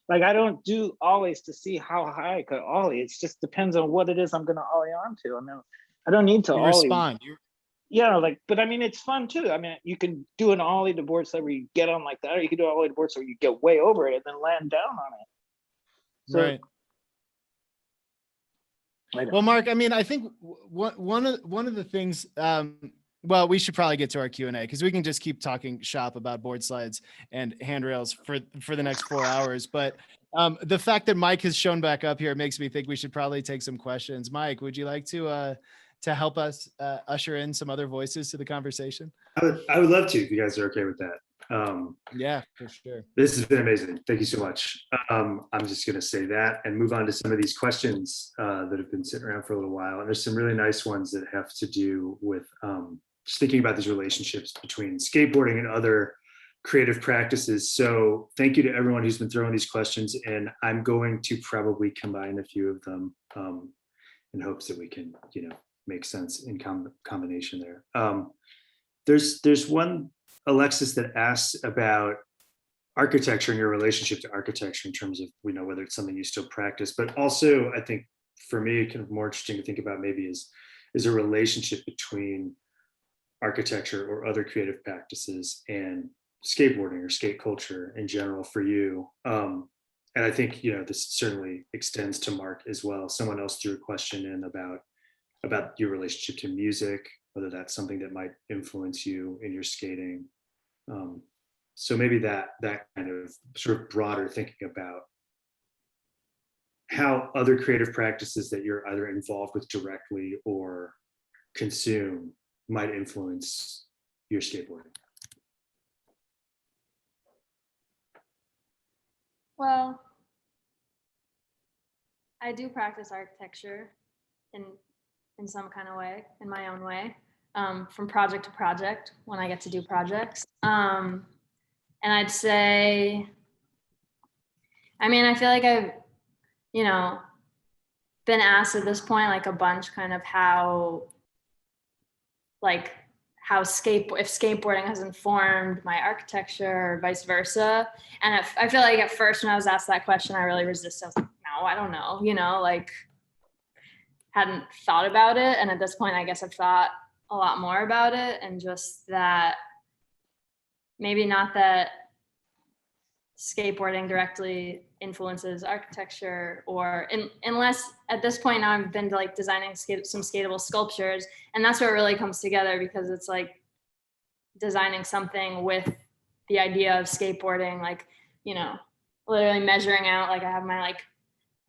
Like I don't do ollies to see how high I could ollie. It just depends on what it is I'm gonna ollie onto. I mean, I don't need to You ollie. respond. But I mean, it's fun too. I mean, you can do an ollie to board slide where you get on like that, or you can do an ollie to board slide where you get way over it and then land down on it. So, Right. Well, Mark, I mean, I think one of the things, well, we should probably get to our Q&A because we can just keep talking shop about board slides and handrails for the next 4 hours. But the fact that Mike has shown back up here makes me think we should probably take some questions. Mike, would you like to help us usher in some other voices to the conversation? I would love to if you guys are okay with that. Yeah, for sure. This has been amazing. Thank you so much. I'm just going to say that and move on to some of these questions that have been sitting around for a little while. And there's some really nice ones that have to do with just thinking about these relationships between skateboarding and other creative practices. So thank you to everyone who's been throwing these questions in. I'm going to probably combine a few of them in hopes that we can, make sense in combination there. There's one, Alexis, that asks about architecture and your relationship to architecture in terms of, whether it's something you still practice, but also I think for me, kind of more interesting to think about maybe is a relationship between architecture or other creative practices and skateboarding or skate culture in general for you. And I think, this certainly extends to Mark as well. Someone else threw a question in about your relationship to music, whether that's something that might influence you in your skating. So maybe that kind of sort of broader thinking about how other creative practices that you're either involved with directly or consume might influence your skateboarding. Well, I do practice architecture in some kind of way, in my own way, from project to project when I get to do projects. And I'd say, I mean, I feel like I've, you know, been asked at this point like a bunch kind of how if skateboarding has informed my architecture or vice versa. And I feel like at first when I was asked that question, I really resisted. I was like, no, I don't know, like hadn't thought about it. And at this point, I guess I've thought a lot more about it, and just that maybe not that skateboarding directly influences architecture, or unless at this point now I've been to like designing some skatable sculptures, and that's where it really comes together, because it's like designing something with the idea of skateboarding, like, literally measuring out, like I have my like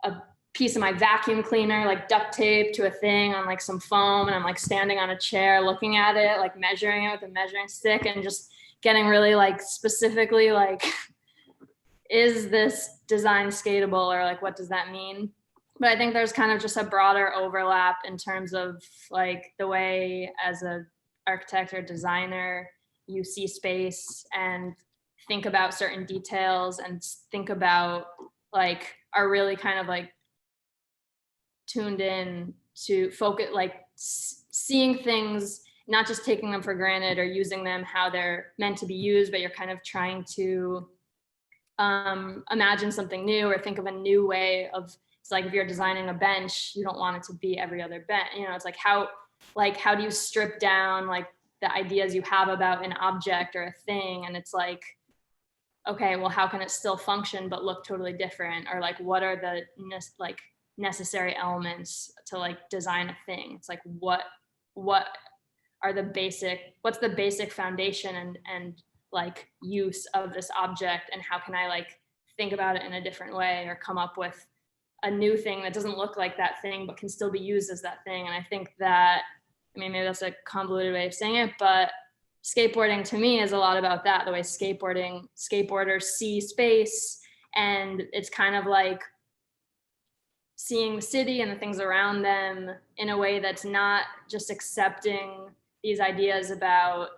a piece of my vacuum cleaner like duct tape to a thing on like some foam, and I'm like standing on a chair looking at it, like measuring it with a measuring stick, and just getting really like specifically like, is this design skatable, or like what does that mean? But I think there's kind of just a broader overlap in terms of like the way as a architect or designer you see space and think about certain details, and think about like are really kind of like tuned in to focus, like seeing things, not just taking them for granted or using them how they're meant to be used, but you're kind of trying to imagine something new or think of a new way of, it's like if you're designing a bench, you don't want it to be every other bench. It's like how do you strip down like the ideas you have about an object or a thing? And it's like, okay, well, how can it still function but look totally different? Or like, what are the necessary elements to like design a thing? It's like, what's the basic foundation and like use of this object, and how can I like think about it in a different way, or come up with a new thing that doesn't look like that thing but can still be used as that thing? And I think that, I mean, maybe that's a convoluted way of saying it, but skateboarding to me is a lot about that, the way skateboarders see space. And it's kind of like seeing the city and the things around them in a way that's not just accepting these ideas about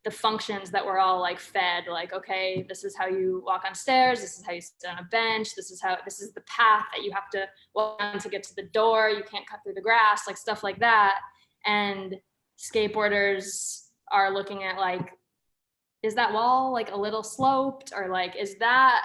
the functions that we're all like fed, like, okay, this is how you walk on stairs, this is how you sit on a bench, this is the path that you have to walk on to get to the door, you can't cut through the grass, like stuff like that. And skateboarders are looking at like, is that wall like a little sloped, or like is that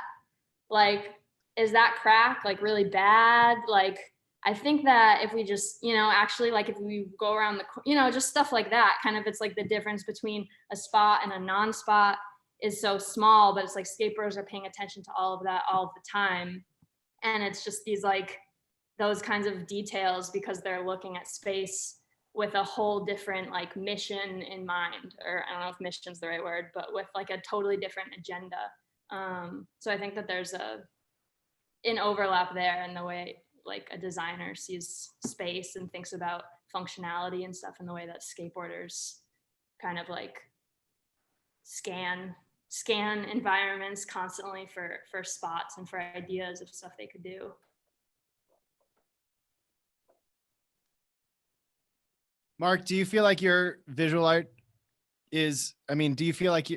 crack like really bad? Like, I think that if we just, actually like if we go around just stuff like that, kind of, it's like the difference between a spot and a non-spot is so small, but it's like skateboarders are paying attention to all of that all of the time. And it's just these like those kinds of details, because they're looking at space with a whole different like mission in mind, or I don't know if mission's the right word, but with like a totally different agenda. So I think that there's an overlap there in the way like a designer sees space and thinks about functionality and stuff, in the way that skateboarders kind of like scan environments constantly for spots and for ideas of stuff they could do. Mark, do you feel like your visual art is, do you feel like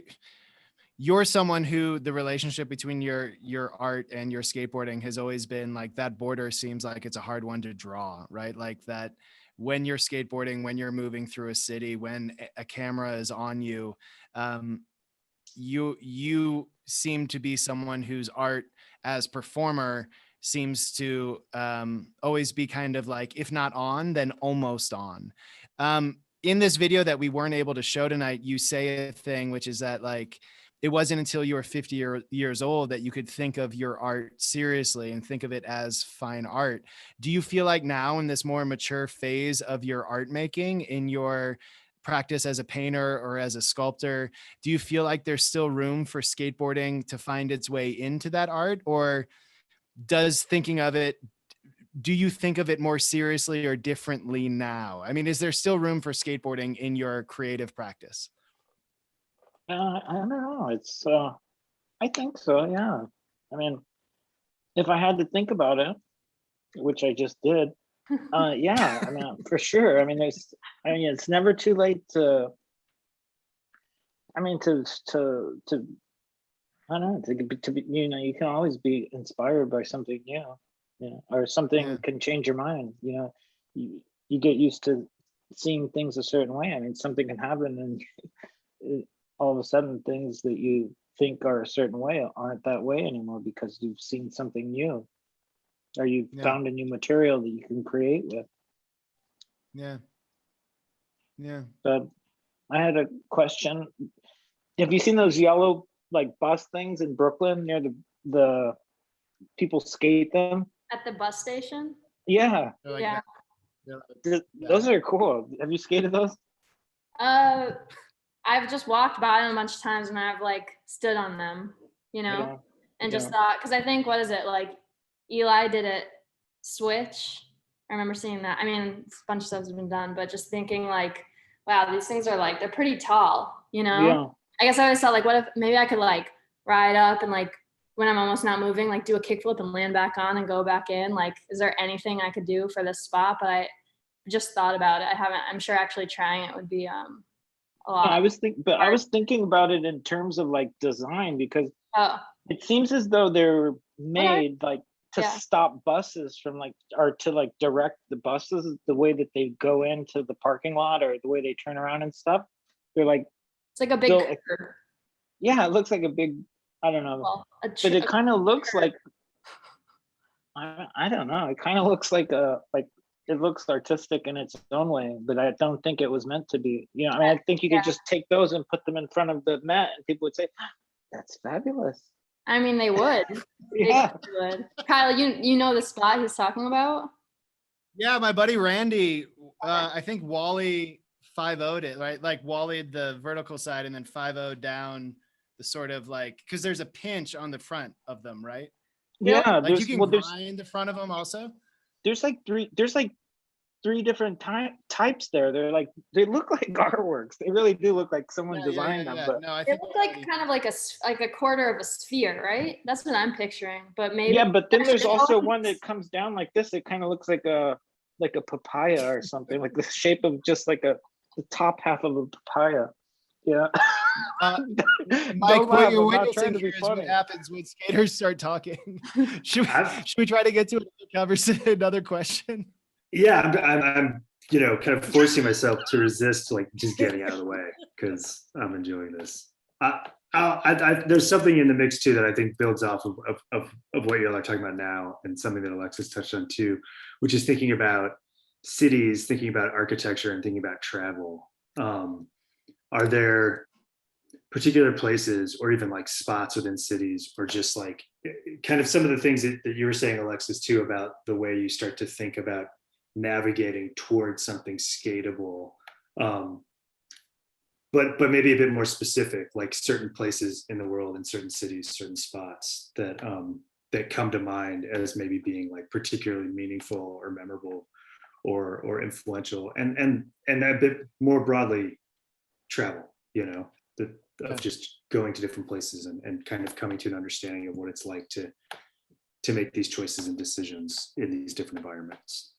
you're someone who the relationship between your art and your skateboarding has always been like, that border seems like it's a hard one to draw, right? Like that when you're skateboarding, when you're moving through a city, when a camera is on you, you seem to be someone whose art as performer seems to always be kind of like, if not on, then almost on. In this video that we weren't able to show tonight, you say a thing, which is that like, it wasn't until you were 50 years old that you could think of your art seriously and think of it as fine art. Do you feel like now in this more mature phase of your art making, in your practice as a painter or as a sculptor, do you feel like there's still room for skateboarding to find its way into that art? Or does thinking of it, do you think of it more seriously or differently now? I mean, is there still room for skateboarding in your creative practice? I don't know. It's I think so, yeah. I mean, if I had to think about it, which I just did, yeah, I mean, for sure. I mean, it's never too late to, I mean, I don't know, to be, you can always be inspired by something new, or something Yeah. can change your mind, you get used to seeing things a certain way. I mean, something can happen and all of a sudden things that you think are a certain way aren't that way anymore because you've seen something new or you Yeah. found a new material that you can create with. Yeah. Yeah. But I had a question. Have you seen those yellow like bus things in Brooklyn near the people skate them? At the bus station? Yeah, They're like Yeah. those are cool. Have you skated those? I've just walked by them a bunch of times and I've like stood on them, Yeah. and just Yeah. thought, because I think, what is it, like Eli did it switch. I remember seeing that. I mean, a bunch of stuff has been done, but just thinking like, wow, these things are like, they're pretty tall, Yeah. I guess I always thought like, what if maybe I could like ride up and like when I'm almost not moving, like do a kickflip and land back on and go back in. Like, is there anything I could do for this spot? But I just thought about it. I'm sure actually trying it would be a lot. I was thinking about it in terms of like design because Oh, it seems as though they're made like to Yeah. stop buses from like, or to like direct the buses the way that they go into the parking lot or the way they turn around and stuff. They're like, it's like a big So- curve. yeah, it looks like a big, I don't know, Well, but it kind of looks like, I don't know, it kind of looks like it looks artistic in its own way, but I don't think it was meant to be. I mean, I think you Yeah. could just take those and put them in front of the Met and people would say, that's fabulous. I mean, they would. They Yeah. would. Kyle, you know the spot he's talking about? Yeah, my buddy Randy, I think Wally 5-0'd it, right? Like Wally the vertical side and then 5-0 down the sort of like, because there's a pinch on the front of them, right? Yeah, Like you can grind the front of them also. there's like three different types there. They look like artworks. They really do look like someone designed them. But No, I They think look like kind of like a quarter of a sphere, right? That's what I'm picturing. But maybe yeah, but then there's Actually, also no, one that comes down like this. It kind of looks like a papaya or something, like the shape of just like the top half of a papaya. Yeah. Mike, Don't what laugh, you're I'm not witnessing trying to here be is what funny. happens when skaters start talking. should I've- we try to get to another conversation, another question? Yeah, I'm kind of forcing myself to resist like just getting out of the way because I'm enjoying this. There's something in the mix too that I think builds off of what you're like talking about now, and something that Alexis touched on too, which is thinking about cities, thinking about architecture, and thinking about travel. Are there particular places or even like spots within cities, or just like kind of some of the things that you were saying, Alexis, too, about the way you start to think about navigating towards something skatable, but maybe a bit more specific, like certain places in the world, in certain cities, certain spots that that come to mind as maybe being like particularly meaningful or memorable or influential, and a bit more broadly travel, of just going to different places and kind of coming to an understanding of what it's like to make these choices and decisions in these different environments.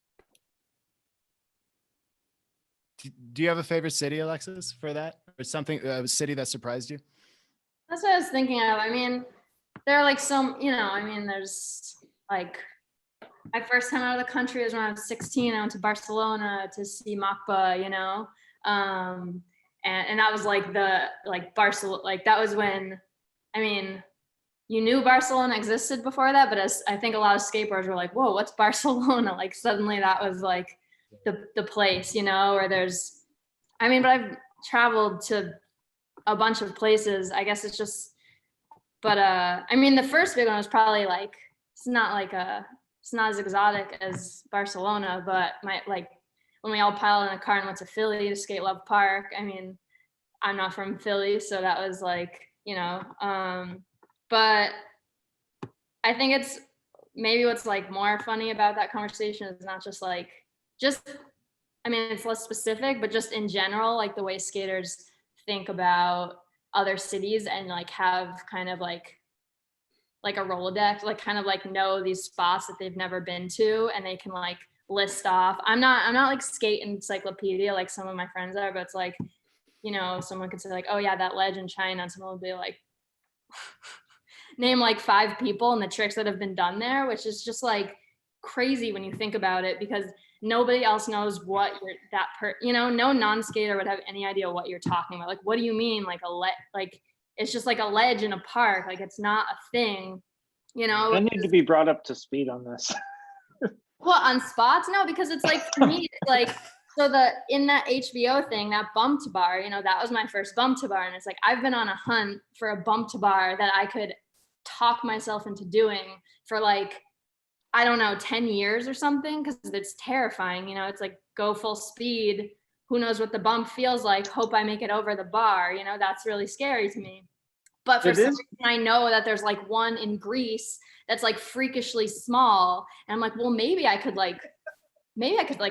Do you have a favorite city, Alexis, for that, or something, a city that surprised you? That's what I was thinking of. I mean, there are like some, there's like my first time out of the country was when I was 16. I went to Barcelona to see MACBA, and that was like Barcelona, like that was when, I mean, you knew Barcelona existed before that, but as I think a lot of skateboarders were like, whoa, what's Barcelona? Like suddenly that was like the place, where there's, but I've traveled to a bunch of places. I guess it's just, but the first big one was probably like, it's not as exotic as Barcelona, but when we all piled in a car and went to Philly to skate Love Park. I mean, I'm not from Philly, so that was like, but I think it's maybe what's like more funny about that conversation is not just like, I mean, it's less specific, but just in general, like the way skaters think about other cities and like have kind of like a Rolodex, like kind of like know these spots that they've never been to and they can like list off. I'm not like skate encyclopedia like some of my friends are, but it's like, someone could say like, oh yeah, that ledge in China, and someone would be like, name like 5 people and the tricks that have been done there, which is just like crazy when you think about it, because nobody else knows what no non-skater would have any idea what you're talking about. Like, what do you mean? Like it's just like a ledge in a park. Like, it's not a thing, I need to be brought up to speed on this. Well, on spots? No, because it's like, for me, it's like, so in that HBO thing, that bump to bar, that was my first bump to bar. And it's like, I've been on a hunt for a bump to bar that I could talk myself into doing for like, I don't know, 10 years or something, because it's terrifying. It's like, go full speed. Who knows what the bump feels like? Hope I make it over the bar. That's really scary to me. But for some reason, I know that there's like one in Greece that's like freakishly small. And I'm like, well, maybe I could like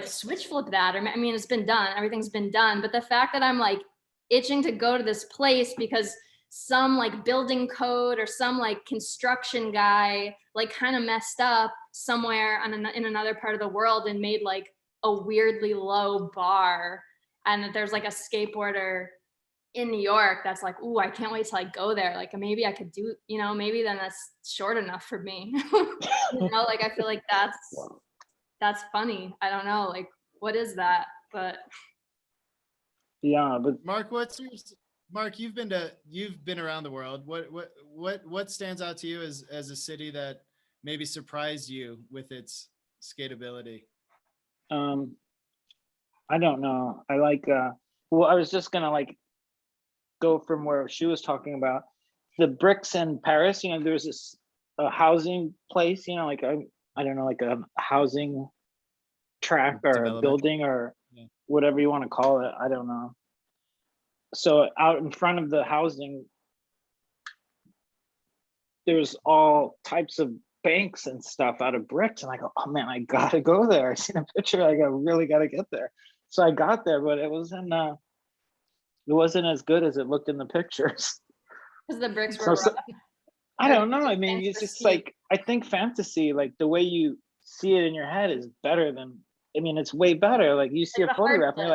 switch flip that. Or I mean, it's been done. Everything's been done. But the fact that I'm like itching to go to this place because some like building code or some like construction guy like kind of messed up somewhere in another part of the world and made like a weirdly low bar, and that there's like a skateboarder in New York that's like, ooh, I can't wait till I go there. Like, maybe I could do, maybe then that's short enough for me. Like, I feel like that's funny. I don't know, like, what is that? But yeah, but Mark, you've been around the world. What stands out to you as a city that maybe surprised you with its skateability? I don't know. I like well, I was just gonna like go from where she was talking about the bricks in Paris. There's this a housing place, like I don't know, like a housing track or a building or whatever you want to call it. I don't know. So out in front of the housing, there's all types of banks and stuff out of bricks. And I go, oh man, I gotta go there. I seen a picture, I really gotta get there. So I got there, but it wasn't as good as it looked in the pictures. Because the bricks were rough. I don't know. I mean, it's just like, I think fantasy, like the way you see it in your head is better than, it's way better. Like you see a photograph and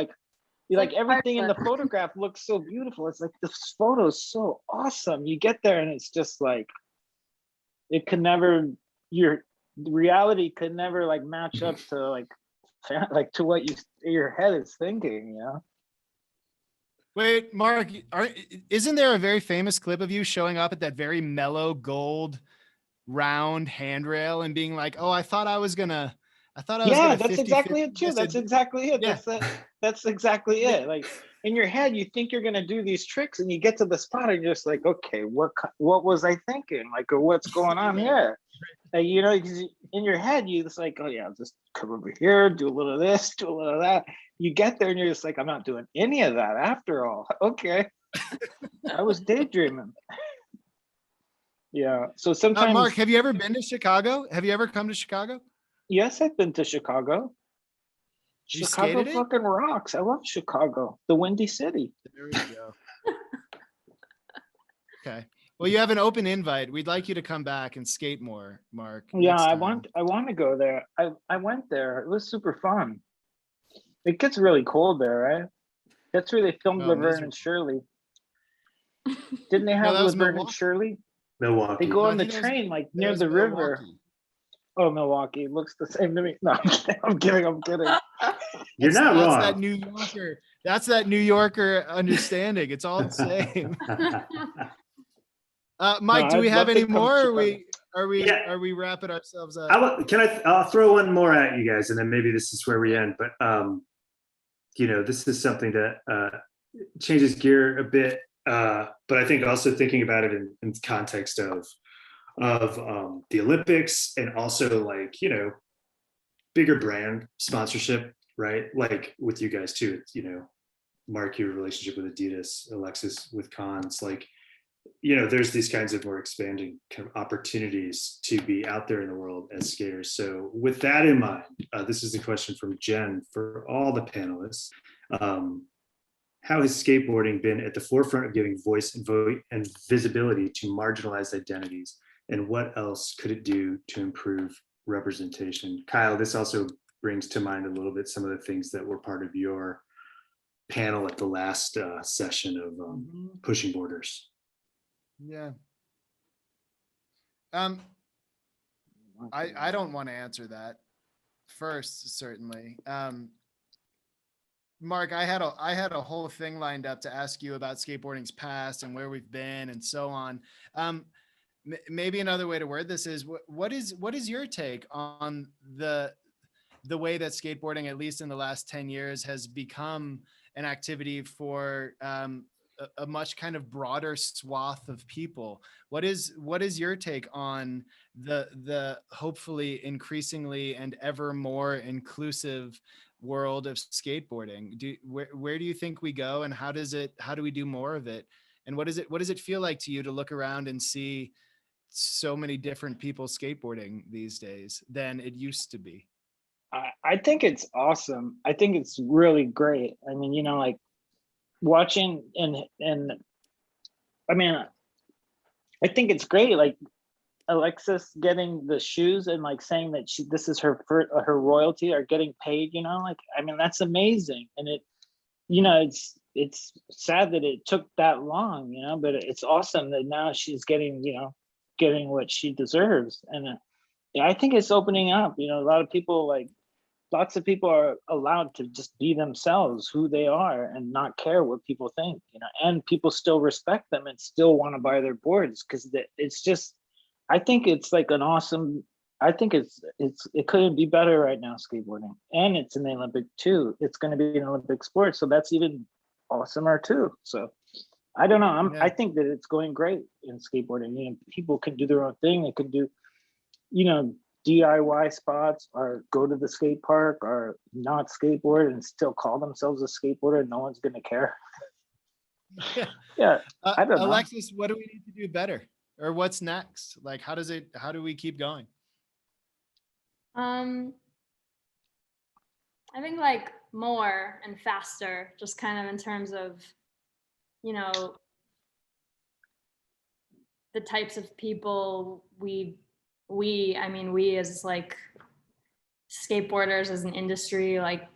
you're like everything in the photograph looks so beautiful. It's like, this photo is so awesome. You get there and it's just like, it could never, your reality could never like match up to like to what your head is thinking, Wait, Mark, isn't there a very famous clip of you showing up at that very mellow gold round handrail and being like, oh, I thought I was gonna yeah, that's exactly it too. That's exactly it. Yeah. That's exactly it. Like in your head, you think you're gonna do these tricks, and you get to the spot, and you're just like, okay, what was I thinking? Like, or what's going on here? Like, in your head, you just like, oh yeah, I'll just come over here, do a little of this, do a little of that. You get there, and you're just like, I'm not doing any of that after all. Okay, I was daydreaming. Yeah. So sometimes, Mark, have you ever been to Chicago? Have you ever come to Chicago? Yes, I've been to Chicago. You Chicago skated it? fucking rocks. I love Chicago, the Windy City. There we go. Okay. Well, you have an open invite. We'd like you to come back and skate more, Mark. Yeah, I next time. want to go there. I went there. It was super fun. It gets really cold there, right? That's where they filmed Laverne and Shirley. Didn't they have Laverne and Shirley? Milwaukee. They go on the train like near the river. Oh, Milwaukee. It looks the same to me. No, I'm kidding. You're not wrong. That's that New Yorker understanding. It's all the same. Mike, do we have any more? Are we wrapping ourselves up? I'll throw one more at you guys, and then maybe this is where we end. But this is something that changes gear a bit. But I think also thinking about it in context of the Olympics, and also like, bigger brand sponsorship right? Like with you guys too, it's, Mark, your relationship with Adidas, Alexis with Cons, like, there's these kinds of more expanding kind of opportunities to be out there in the world as skaters. So with that in mind, this is a question from Jen for all the panelists. How has skateboarding been at the forefront of giving voice and visibility to marginalized identities? And what else could it do to improve representation? Kyle, this also brings to mind a little bit some of the things that were part of your panel at the last session of Pushing Borders. Yeah. I don't want to answer that first, certainly. Mark, I had a whole thing lined up to ask you about skateboarding's past and where we've been and so on. Maybe another way to word this is what is your take on the way that skateboarding, at least in the last 10 years, has become an activity for a much kind of broader swath of people? What is your take on the hopefully increasingly and ever more inclusive world of skateboarding? Where do you think we go, and how do we do more of it? And what does it feel like to you to look around and see so many different people skateboarding these days than it used to be? I think it's awesome. I think it's really great. I mean, like watching and I mean, I think it's great. Like Alexis getting the shoes and like saying that this is her royalty are getting paid, like, I mean, that's amazing. And it, it's sad that it took that long, but it's awesome that now she's getting what she deserves. And I think it's opening up, a lot of people, like lots of people are allowed to just be themselves, who they are, and not care what people think, and people still respect them and still want to buy their boards, because it's just, I think it's like an awesome, I think it couldn't be better right now, skateboarding. And it's in the Olympic too. It's going to be an Olympic sport, so that's even awesomer too. So I don't know. I think that it's going great in skateboarding. People can do their own thing. They can do, DIY spots, or go to the skate park, or not skateboard and still call themselves a skateboarder. No one's going to care. Yeah. I don't know. Alexis, what do we need to do better? Or what's next? Like, how do we keep going? I think like more and faster, just kind of in terms of, the types of people we as like skateboarders as an industry, like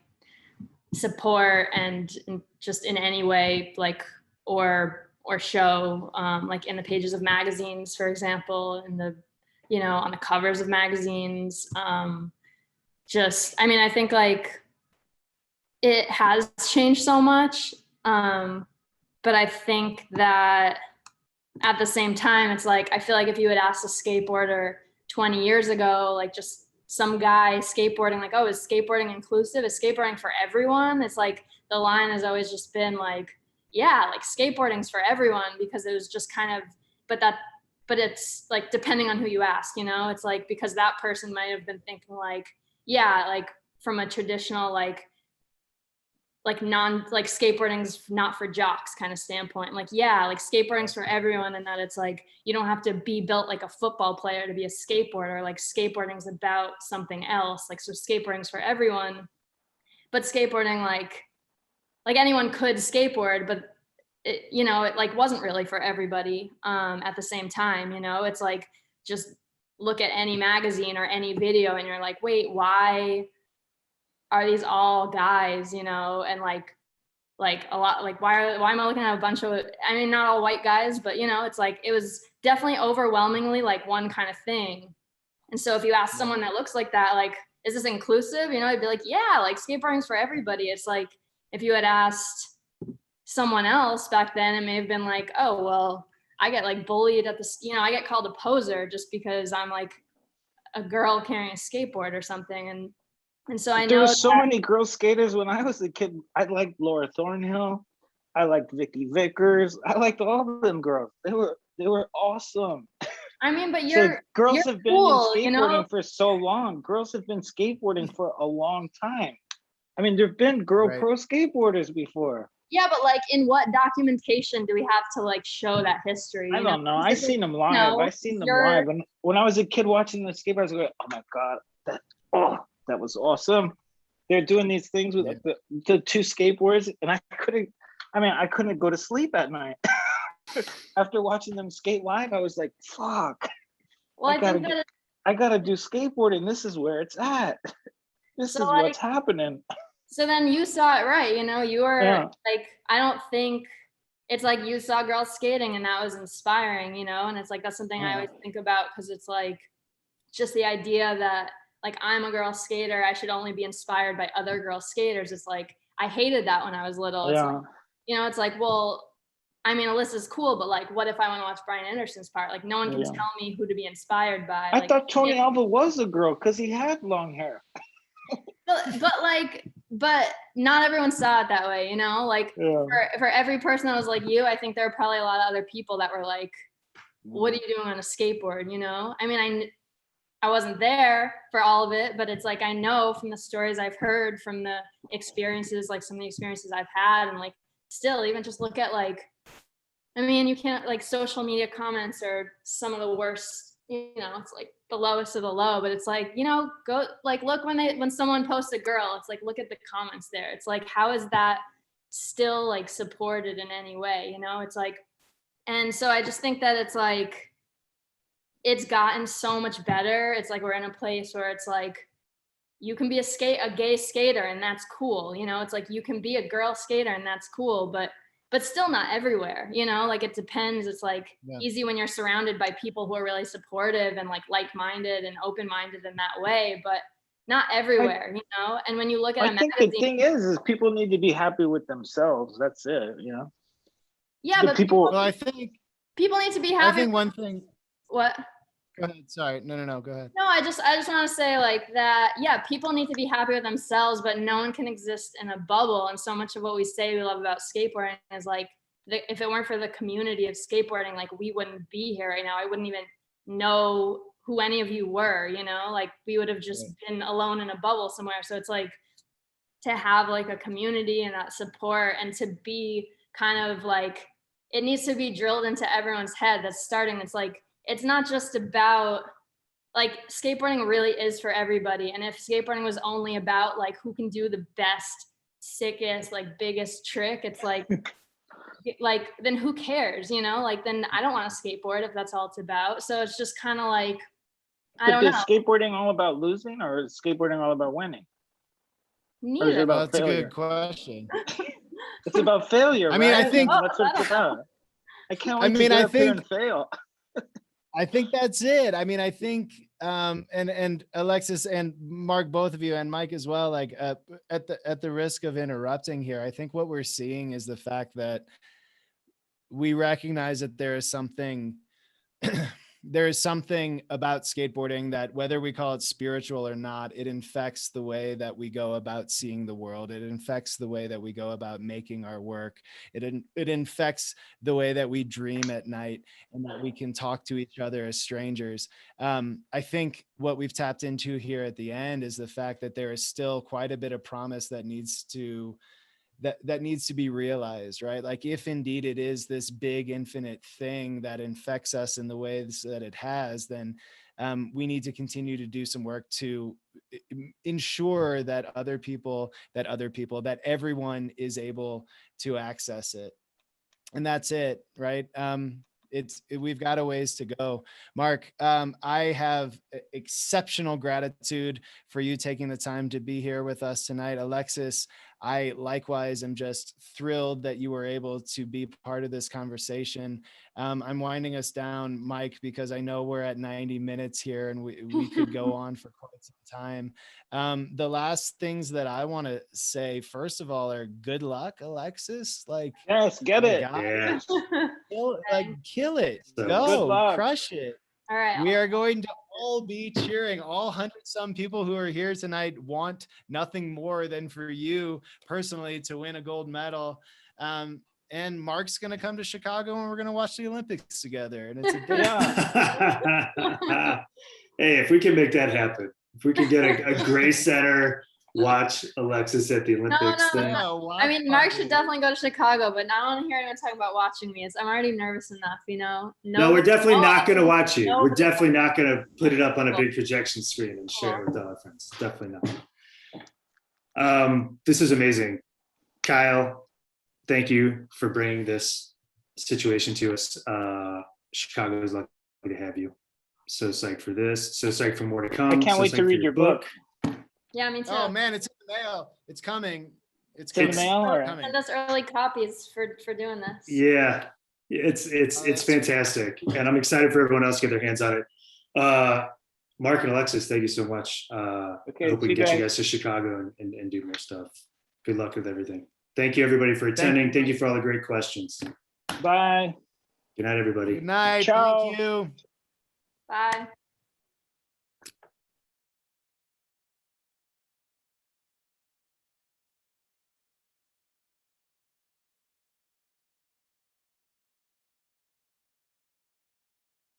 support and just in any way, like, or show, like in the pages of magazines, for example, in the, on the covers of magazines. I think like it has changed so much. But I think that at the same time, it's like, I feel like if you had asked a skateboarder 20 years ago, like just some guy skateboarding, like, oh, is skateboarding inclusive? Is skateboarding for everyone? It's like, the line has always just been like, yeah, like skateboarding's for everyone, because it was just kind of, but it's like, depending on who you ask, it's like, because that person might have been thinking like, yeah, like from a traditional, like skateboarding's not for jocks kind of standpoint. Like, yeah, like skateboarding's for everyone, and that it's like, you don't have to be built like a football player to be a skateboarder. Like skateboarding's about something else. Like, so skateboarding's for everyone, but skateboarding, like anyone could skateboard, but it, it like wasn't really for everybody. At the same time, it's like, just look at any magazine or any video and you're like, wait, why are these all guys, and like a lot, like why am I looking at a bunch of, I mean, not all white guys, but it's like, it was definitely overwhelmingly like one kind of thing. And so if you ask someone that looks like that, like, is this inclusive? I'd be like, yeah, like skateboarding's for everybody. It's like, if you had asked someone else back then, it may have been like, oh, well, I get like bullied at the, I get called a poser just because I'm like a girl carrying a skateboard or something. And so I know there were so many girl skaters when I was a kid. I liked Laura Thornhill. I liked Vicky Vickers. I liked all of them girls. They were awesome. I mean, but girls have been in skateboarding for so long. Girls have been skateboarding for a long time. I mean, there've been girl Right. pro skateboarders before. Yeah, but like, in what documentation do we have to like show that history? I you know? don't know. I Because, like, seen them live. no, I seen them you're- live. When I was a kid watching the skateboarders, I was going, oh my God, that was awesome. They're doing these things with Yeah. the two skateboards, and I couldn't go to sleep at night. After watching them skate live, I was like, fuck, Well, I I gotta think that I gotta do skateboarding. This is where it's at. This So, is like, what's happening. so then you saw it right, you were Yeah. like, I don't think it's like you saw girls skating and that was inspiring, and it's like that's something I Yeah. always think about, because it's like just the idea that like I'm a girl skater, I should only be inspired by other girl skaters. It's like I hated that when I was little. It's like, Yeah. it's like, well, I mean, Alyssa's cool, but like, what if I want to watch Brian Anderson's part? Like, no one can Yeah. tell me who to be inspired by. I Like, thought Tony yeah. Alva was a girl because he had long hair. but not everyone saw it that way, Like Yeah. for every person that was like you, I think there were probably a lot of other people that were like, what are you doing on a skateboard? I mean, I wasn't there for all of it, but it's like I know from the stories I've heard, from the experiences, like some of the experiences I've had, and like still even just look at like, I mean, you can't, like, social media comments are some of the worst, it's like the lowest of the low, but it's like, go like look when someone posts a girl, it's like look at the comments there. It's like, how is that still like supported in any way? It's like, and so I just think that it's like it's gotten so much better. It's like we're in a place where it's like you can be a gay skater and that's cool. It's like you can be a girl skater and that's cool, but still not everywhere, like it depends. It's like easy when you're surrounded by people who are really supportive and like-minded and open-minded in that way, but not everywhere, and when you look at I think the thing is people need to be happy with themselves. That's it, yeah, the but people- Well, I think people need to be I happy. think one thing. What? Go ahead. Sorry. No. Go ahead. No, I just want to say like that. Yeah, people need to be happy with themselves, but no one can exist in a bubble. And so much of what we say we love about skateboarding is like, if it weren't for the community of skateboarding, like we wouldn't be here right now. I wouldn't even know who any of you were. Like we would have just been alone in a bubble somewhere. So it's like to have like a community and that support, and to be kind of like, it needs to be drilled into everyone's head that's starting. It's like, it's not just about like, skateboarding really is for everybody. And if skateboarding was only about like who can do the best, sickest, like biggest trick, it's like then who cares, like then I don't want to skateboard if that's all it's about. So it's just kind of like, I don't Is know. skateboarding all about losing, or is skateboarding all about winning? Or is it Neither. about Well, that's a failure? good question. It's about failure. I mean, I right? think- That's what it's about. I can't wait to mean, get I up here think- and fail. I think that's it. I mean, I think, and Alexis and Mark, both of you, and Mike as well, like at the risk of interrupting here, I think what we're seeing is the fact that we recognize that there is something about skateboarding that, whether we call it spiritual or not, it infects the way that we go about seeing the world. It infects the way that we go about making our work. It infects the way that we dream at night and that we can talk to each other as strangers. I think what we've tapped into here at the end is the fact that there is still quite a bit of promise that needs to be realized, right? Like if indeed it is this big infinite thing that infects us in the ways that it has, then we need to continue to do some work to ensure that that everyone is able to access it. And that's it, right? We've got a ways to go. Mark, I have exceptional gratitude for you taking the time to be here with us tonight. Alexis, I likewise am just thrilled that you were able to be part of this conversation. I'm winding us down, Mike, because I know we're at 90 minutes here and we could go on for quite some time. The last things that I want to say, first of all, are good luck, Alexis. Like, Yes, get my it. God, Yeah. kill it, So- Good go, luck. crush it. All right. We are going to all be cheering. All 100 some people who are here tonight want nothing more than for you personally to win a gold medal. And Mark's going to come to Chicago and we're going to watch the Olympics together. And it's a big Yeah. Hey, if we can make that happen, if we can get a Gray Center watch Alexis at the Olympics. no, then- no. I mean, Mark should definitely go to Chicago, but I don't want to hear anyone talking about watching me. I'm already nervous enough, you know. No, we're definitely not going to no, watch you. no. We're definitely not going to put it up on a big projection screen and share it with all our friends. Definitely not. This is amazing. Kyle, thank you for bringing this situation to us. Chicago is lucky to have you. So psyched for this. So psyched for more to come. I can't So wait psyched to for read your book. Yeah, me too. Oh man, it's in the mail. It's coming. It's In the coming. mail, or- Coming. Send us early copies for doing this. Yeah, it's fantastic, and I'm excited for everyone else to get their hands on it. Mark and Alexis, thank you so much. I Okay, hope we see can get you you guys. guys to Chicago and do more stuff. Good luck with everything. Thank you, everybody, for attending. Thank you for all the great questions. Bye. Good night, everybody. Good night. Ciao. Thank you. Bye.